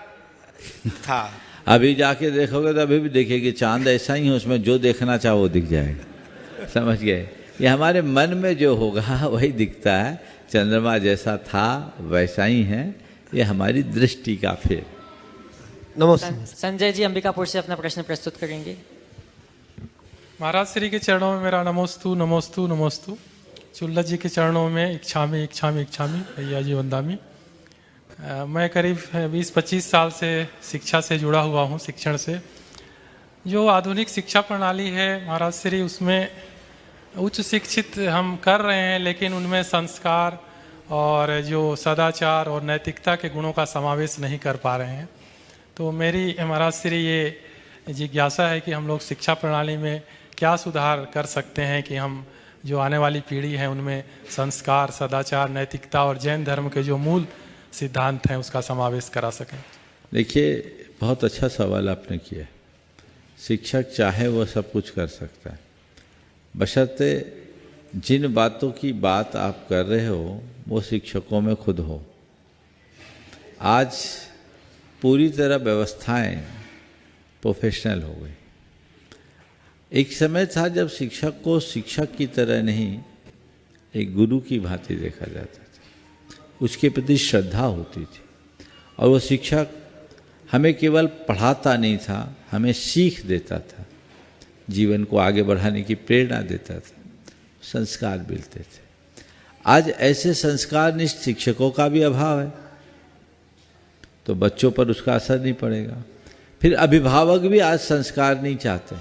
[SPEAKER 23] था?
[SPEAKER 3] अभी जाके देखोगे तो अभी भी देखेगी, चांद ऐसा ही है, उसमें जो देखना चाहो वो दिख जाएगा। समझ गए? ये हमारे मन में जो होगा वही दिखता है। चंद्रमा जैसा था वैसा ही है, ये हमारी दृष्टि का फेर।
[SPEAKER 23] नमस्ते।
[SPEAKER 1] संजय जी अंबिकापुर से अपना प्रश्न प्रस्तुत करेंगे।
[SPEAKER 24] महाराज श्री के चरणों में मेरा नमोस्तु नमोस्तु नमोस्तु। चुल्लत जी के चरणों में इच्छामी इच्छामी इच्छामी, भैया जी वंदामी। मैं करीब 20-25 साल से शिक्षा से जुड़ा हुआ हूँ, शिक्षण से। जो आधुनिक शिक्षा प्रणाली है महाराज श्री, उसमें उच्च शिक्षित हम कर रहे हैं, लेकिन उनमें संस्कार और जो सदाचार और नैतिकता के गुणों का समावेश नहीं कर पा रहे हैं। तो मेरी महाराज श्री ये जिज्ञासा है कि हम लोग शिक्षा प्रणाली में क्या सुधार कर सकते हैं कि हम जो आने वाली पीढ़ी है उनमें संस्कार, सदाचार, नैतिकता और जैन धर्म के जो मूल सिद्धांत हैं उसका समावेश करा सकें।
[SPEAKER 3] देखिए, बहुत अच्छा सवाल आपने किया। शिक्षक चाहे वो सब कुछ कर सकता है, बशर्ते जिन बातों की बात आप कर रहे हो वो शिक्षकों में खुद हो। आज पूरी तरह व्यवस्थाएं प्रोफेशनल हो गई। एक समय था जब शिक्षक को शिक्षक की तरह नहीं, एक गुरु की भांति देखा जाता था, उसके प्रति श्रद्धा होती थी, और वो शिक्षक हमें केवल पढ़ाता नहीं था, हमें सीख देता था, जीवन को आगे बढ़ाने की प्रेरणा देता था, संस्कार मिलते थे। आज ऐसे संस्कारनिष्ठ शिक्षकों का भी अभाव है, तो बच्चों पर उसका असर नहीं पड़ेगा। फिर अभिभावक भी आज संस्कार नहीं चाहते।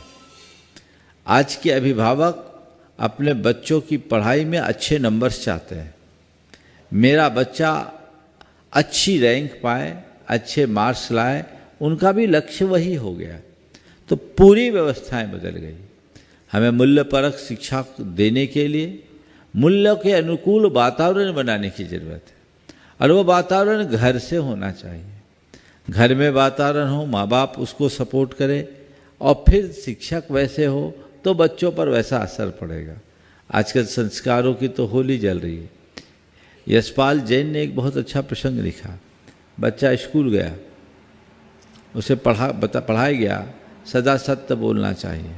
[SPEAKER 3] आज के अभिभावक अपने बच्चों की पढ़ाई में अच्छे नंबर्स चाहते हैं, मेरा बच्चा अच्छी रैंक पाए, अच्छे मार्क्स लाए, उनका भी लक्ष्य वही हो गया। तो पूरी व्यवस्थाएं बदल गई। हमें मूल्यपरक शिक्षा देने के लिए मूल्यों के अनुकूल वातावरण बनाने की जरूरत है, और वो वातावरण घर से होना चाहिए। घर में वातावरण हो, माँ बाप उसको सपोर्ट करें, और फिर शिक्षक वैसे हो तो बच्चों पर वैसा असर पड़ेगा। आजकल संस्कारों की तो होली जल रही है। यशपाल जैन ने एक बहुत अच्छा प्रसंग लिखा। बच्चा स्कूल गया, उसे पढ़ाया गया सदा सत्य बोलना चाहिए।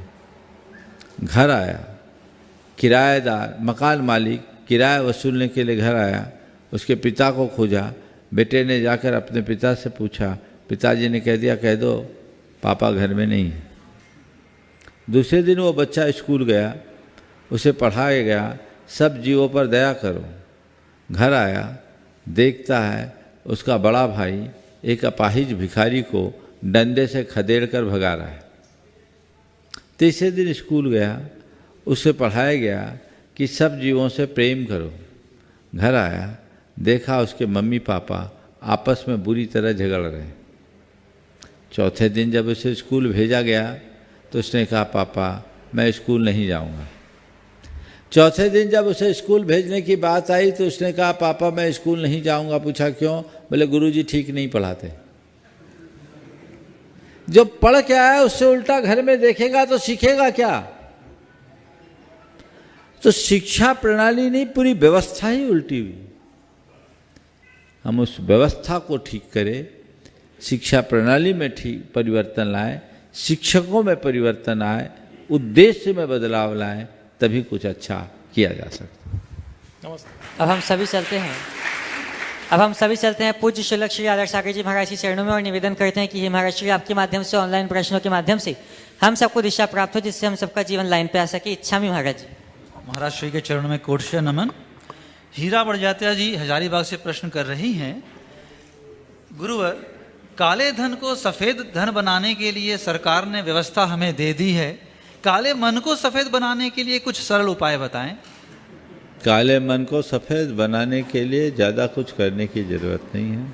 [SPEAKER 3] घर आया, किराएदार मकान मालिक किराया वसूलने के लिए घर आया, उसके पिता को खोजा। बेटे ने जाकर अपने पिता से पूछा, पिताजी ने कह दिया कह दो पापा घर में नहीं है। दूसरे दिन वो बच्चा स्कूल गया, उसे पढ़ाया गया सब जीवों पर दया करो। घर आया, देखता है उसका बड़ा भाई एक अपाहिज भिखारी को डंडे से खदेड़ कर भगा रहा है। तीसरे दिन स्कूल गया, उसे पढ़ाया गया कि सब जीवों से प्रेम करो। घर आया, देखा उसके मम्मी पापा आपस में बुरी तरह झगड़ रहे हैं। चौथे दिन जब उसे स्कूल भेजा गया तो उसने कहा पापा मैं स्कूल नहीं जाऊंगा। चौथे दिन जब उसे स्कूल भेजने की बात आई तो उसने कहा पापा मैं स्कूल नहीं जाऊंगा। पूछा क्यों? बोले गुरुजी ठीक नहीं पढ़ाते। जो पढ़ के आया उससे उल्टा घर में देखेगा तो सीखेगा क्या? तो शिक्षा प्रणाली नहीं, पूरी व्यवस्था ही उल्टी हुई। हम उस व्यवस्था को ठीक करें, शिक्षा प्रणाली में ठीक परिवर्तन लाएं, शिक्षकों में परिवर्तन आए, उद्देश्य में बदलाव लाएं, तभी कुछ अच्छा किया जा सकता है।
[SPEAKER 1] अब हम सभी चलते हैं पूज्य शुल्क श्री आदर्श सागर जी महाराज की चरणों में और निवेदन करते हैं कि हे महाराज श्री आपके माध्यम से ऑनलाइन प्रश्नों के माध्यम से हम सबको दिशा प्राप्त हो, जिससे हम सबका जीवन लाइन पे आ सके। इच्छा में महाराज जी।
[SPEAKER 2] महाराज श्री के चरणों में कोट से नमन। हीरा बड़जात्या जी हजारीबाग से प्रश्न कर रही हैं, गुरुवर काले धन को सफेद धन बनाने के लिए सरकार ने व्यवस्था हमें दे दी है, काले मन को सफेद बनाने के लिए कुछ सरल उपाय बताएं।
[SPEAKER 3] काले मन को सफेद बनाने के लिए ज़्यादा कुछ करने की जरूरत नहीं है।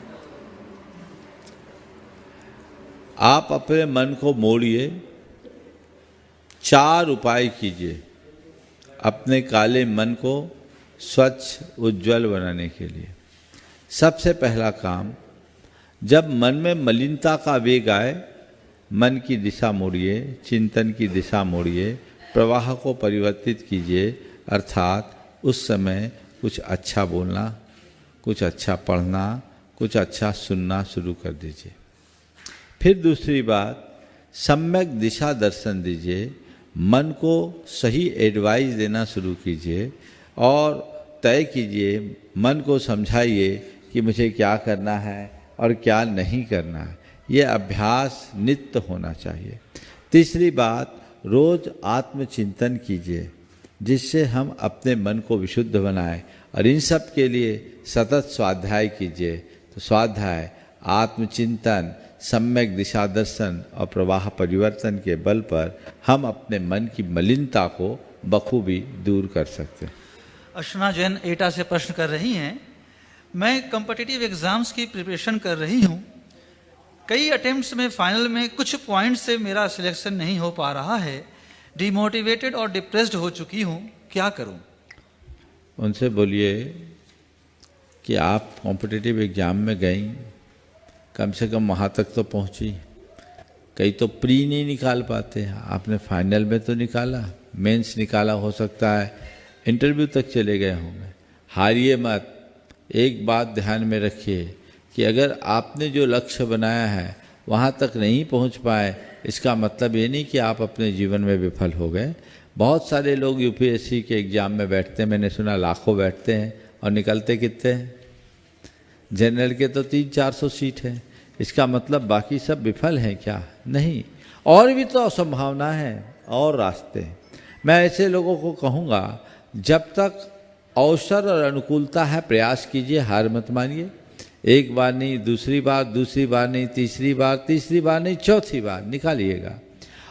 [SPEAKER 3] आप अपने मन को मोड़िए, 4 उपाय कीजिए अपने काले मन को स्वच्छ उज्जवल बनाने के लिए। सबसे पहला काम, जब मन में मलिनता का वेग आए, मन की दिशा मोड़िए, चिंतन की दिशा मोड़िए, प्रवाह को परिवर्तित कीजिए। अर्थात उस समय कुछ अच्छा बोलना, कुछ अच्छा पढ़ना, कुछ अच्छा सुनना शुरू कर दीजिए। फिर दूसरी बात, सम्यक दिशा दर्शन दीजिए, मन को सही एडवाइस देना शुरू कीजिए और तय कीजिए, मन को समझाइए कि मुझे क्या करना है और क्या नहीं करना है। ये अभ्यास नित्य होना चाहिए। तीसरी बात, रोज आत्मचिंतन कीजिए, जिससे हम अपने मन को विशुद्ध बनाएं, और इन सब के लिए सतत स्वाध्याय कीजिए। तो स्वाध्याय, आत्मचिंतन, सम्यक दिशा दर्शन और प्रवाह परिवर्तन के बल पर हम अपने मन की मलिनता को बखूबी दूर कर सकते हैं।
[SPEAKER 2] अर्चना जैन एटा से प्रश्न कर रही हैं, मैं कॉम्पिटिटिव एग्जाम्स की प्रिपरेशन कर रही हूँ। कई अटेम्प्ट्स में फाइनल में कुछ पॉइंट्स से मेरा सिलेक्शन नहीं हो पा रहा है, डिमोटिवेटेड और डिप्रेस्ड हो चुकी हूँ, क्या करूँ?
[SPEAKER 3] उनसे बोलिए कि आप कॉम्पिटिटिव एग्ज़ाम में गई, कम से कम वहाँ तक तो पहुँची। कई तो प्री नहीं निकाल पाते, आपने फाइनल में तो निकाला, मेंस निकाला, हो सकता है इंटरव्यू तक चले गए होंगे। हारिए मत। एक बात ध्यान में रखिए कि अगर आपने जो लक्ष्य बनाया है वहाँ तक नहीं पहुँच पाए, इसका मतलब ये नहीं कि आप अपने जीवन में विफल हो गए। बहुत सारे लोग यूपीएससी के एग्ज़ाम में बैठते हैं, मैंने सुना लाखों बैठते हैं और निकलते कितने हैं? जनरल के तो 300-400 सीट है। इसका मतलब बाकी सब विफल हैं क्या? नहीं, और भी तो संभावना है और रास्ते हैं। मैं ऐसे लोगों को कहूँगा, जब तक अवसर और अनुकूलता है प्रयास कीजिए, हार मत मानिए। एक बार नहीं, दूसरी बार नहीं, तीसरी बार नहीं, चौथी बार निकालिएगा।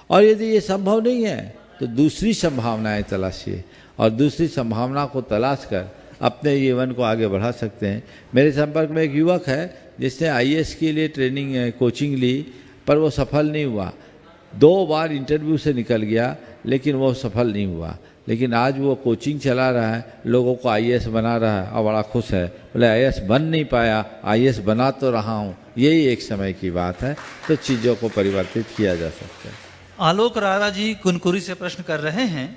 [SPEAKER 3] और यदि ये संभव नहीं है तो दूसरी संभावनाएं तलाशिए और दूसरी संभावना को तलाश कर अपने जीवन को आगे बढ़ा सकते हैं। मेरे संपर्क में एक युवक है जिसने आईएएस के लिए ट्रेनिंग कोचिंग ली, पर वो सफल नहीं हुआ। 2 बार इंटरव्यू से निकल गया लेकिन वो सफल नहीं हुआ। लेकिन आज वो कोचिंग चला रहा है, लोगों को आईएएस बना रहा है और बड़ा खुश है। बोले आईएएस बन नहीं पाया, आईएएस बना तो रहा हूँ। यही एक समय की बात है, तो चीज़ों को परिवर्तित किया जा सकता है।
[SPEAKER 2] आलोक राणा जी कुनकुरी से प्रश्न कर रहे हैं,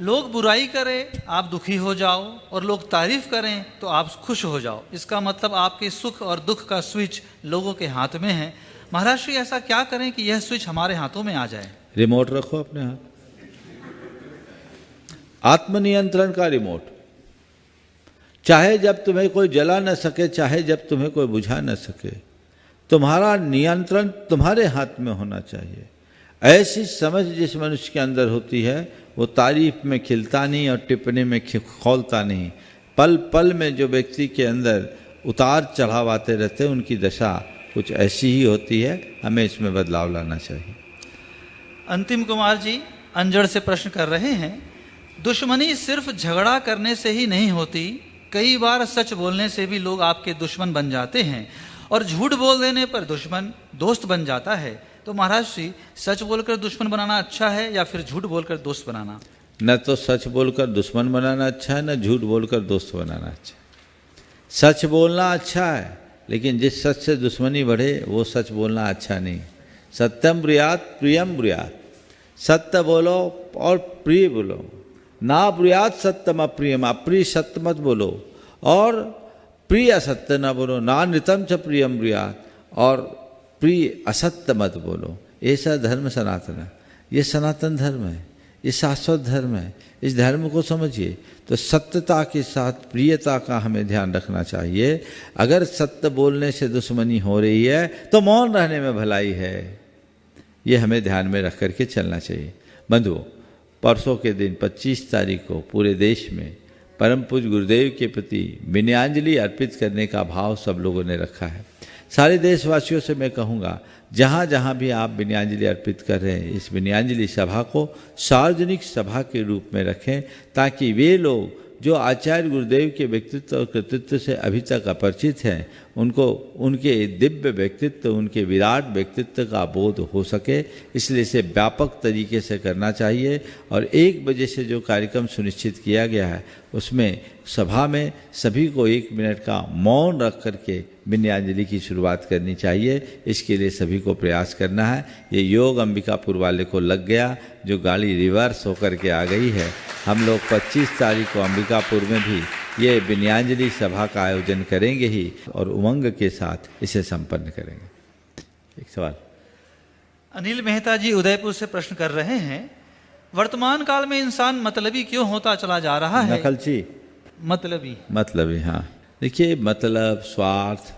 [SPEAKER 2] लोग बुराई करें आप दुखी हो जाओ और लोग तारीफ करें तो आप खुश हो जाओ। इसका मतलब आपके सुख और दुख का स्विच लोगों के हाथ में है। महाराज श्री ऐसा क्या करें कि यह स्विच हमारे हाथों में आ जाए?
[SPEAKER 3] रिमोट रखो अपने हाथ, आत्मनियंत्रण का रिमोट। चाहे जब तुम्हें कोई जला न सके, चाहे जब तुम्हें कोई बुझा न सके, तुम्हारा नियंत्रण तुम्हारे हाथ में होना चाहिए। ऐसी समझ जिस मनुष्य के अंदर होती है वो तारीफ में खिलता नहीं और टिप्पणी में खौलता नहीं। पल पल में जो व्यक्ति के अंदर उतार चढ़ाव आते रहते हैं उनकी दशा कुछ ऐसी ही होती है। हमें इसमें बदलाव लाना चाहिए।
[SPEAKER 2] अंतिम कुमार जी अंजड़ से प्रश्न कर रहे हैं, दुश्मनी सिर्फ झगड़ा करने से ही नहीं होती, कई बार सच बोलने से भी लोग आपके दुश्मन बन जाते हैं और झूठ बोल देने पर दुश्मन दोस्त बन जाता है। तो महाराज श्री सच बोलकर दुश्मन बनाना अच्छा है या फिर झूठ बोलकर दोस्त बनाना?
[SPEAKER 3] न तो सच बोलकर दुश्मन बनाना अच्छा है, न झूठ बोलकर दोस्त बनाना अच्छा है। सच बोलना अच्छा है, लेकिन जिस सच से दुश्मनी बढ़े वो सच बोलना अच्छा नहीं। सत्यम ब्रूयात प्रियम ब्रूयात, सत्य बोलो और प्रिय बोलो। ना ब्रूयात सत्यम अप्रियम, अप्रिय सत्य मत बोलो और प्रिय असत्य न बोलो। ना नृतम च प्रियम ब्रूयात, और प्रिय असत्य मत बोलो। ऐसा धर्म सनातन है, ये सनातन धर्म है, ये शाश्वत धर्म है। इस धर्म को समझिए तो सत्यता के साथ प्रियता का हमें ध्यान रखना चाहिए। अगर सत्य बोलने से दुश्मनी हो रही है तो मौन रहने में भलाई है, ये हमें ध्यान में रख करके चलना चाहिए। बंधुओं, परसों के दिन 25 तारीख को पूरे देश में परम पूज्य गुरुदेव के प्रति विनयाञ्जलि अर्पित करने का भाव सब लोगों ने रखा है। सारे देशवासियों से मैं कहूँगा, जहाँ जहाँ भी आप विनयाञ्जलि अर्पित कर रहे हैं, इस विनयाञ्जलि सभा को सार्वजनिक सभा के रूप में रखें, ताकि वे लोग जो आचार्य गुरुदेव के व्यक्तित्व और कृतित्व से अभी तक अपरिचित हैं, उनको उनके दिव्य व्यक्तित्व, उनके विराट व्यक्तित्व का बोध हो सके। इसलिए इसे व्यापक तरीके से करना चाहिए। और 1 बजे से जो कार्यक्रम सुनिश्चित किया गया है उसमें सभा में सभी को 1 मिनट का मौन रख करके विनयाञ्जलि की शुरुआत करनी चाहिए। इसके लिए सभी को प्रयास करना है। ये योग अंबिकापुर वाले को लग गया, जो गाड़ी रिवर्स होकर के आ गई है। हम लोग 25 तारीख को अंबिकापुर में भी ये विनयाञ्जलि सभा का आयोजन करेंगे ही और उमंग के साथ इसे संपन्न करेंगे। एक सवाल
[SPEAKER 2] अनिल मेहता जी उदयपुर से प्रश्न कर रहे हैं, वर्तमान काल में इंसान मतलबी क्यों होता चला जा रहा है?
[SPEAKER 3] नकलची मतलबी, हाँ। देखिए, मतलब स्वार्थ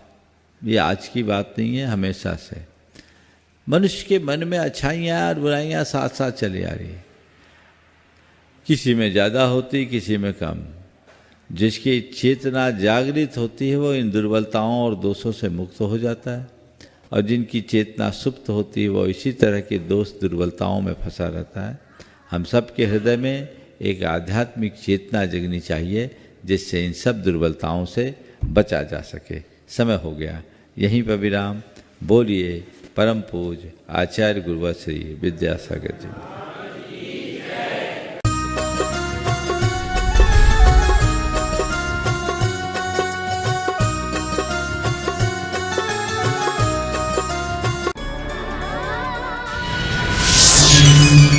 [SPEAKER 3] ये आज की बात नहीं है, हमेशा से मनुष्य के मन में अच्छाइयाँ और बुराइयाँ साथ साथ चली आ रही है। किसी में ज़्यादा होती, किसी में कम। जिसकी चेतना जागृत होती है वो इन दुर्बलताओं और दोषों से मुक्त हो जाता है, और जिनकी चेतना सुप्त होती है वो इसी तरह के दोष दुर्बलताओं में फंसा रहता है। हम सब के हृदय में एक आध्यात्मिक चेतना जगनी चाहिए, जिससे इन सब दुर्बलताओं से बचा जा सके। समय हो गया, यहीं पर विराम। बोलिए परम पूज्य आचार्य गुरुवर श्री विद्यासागर जी।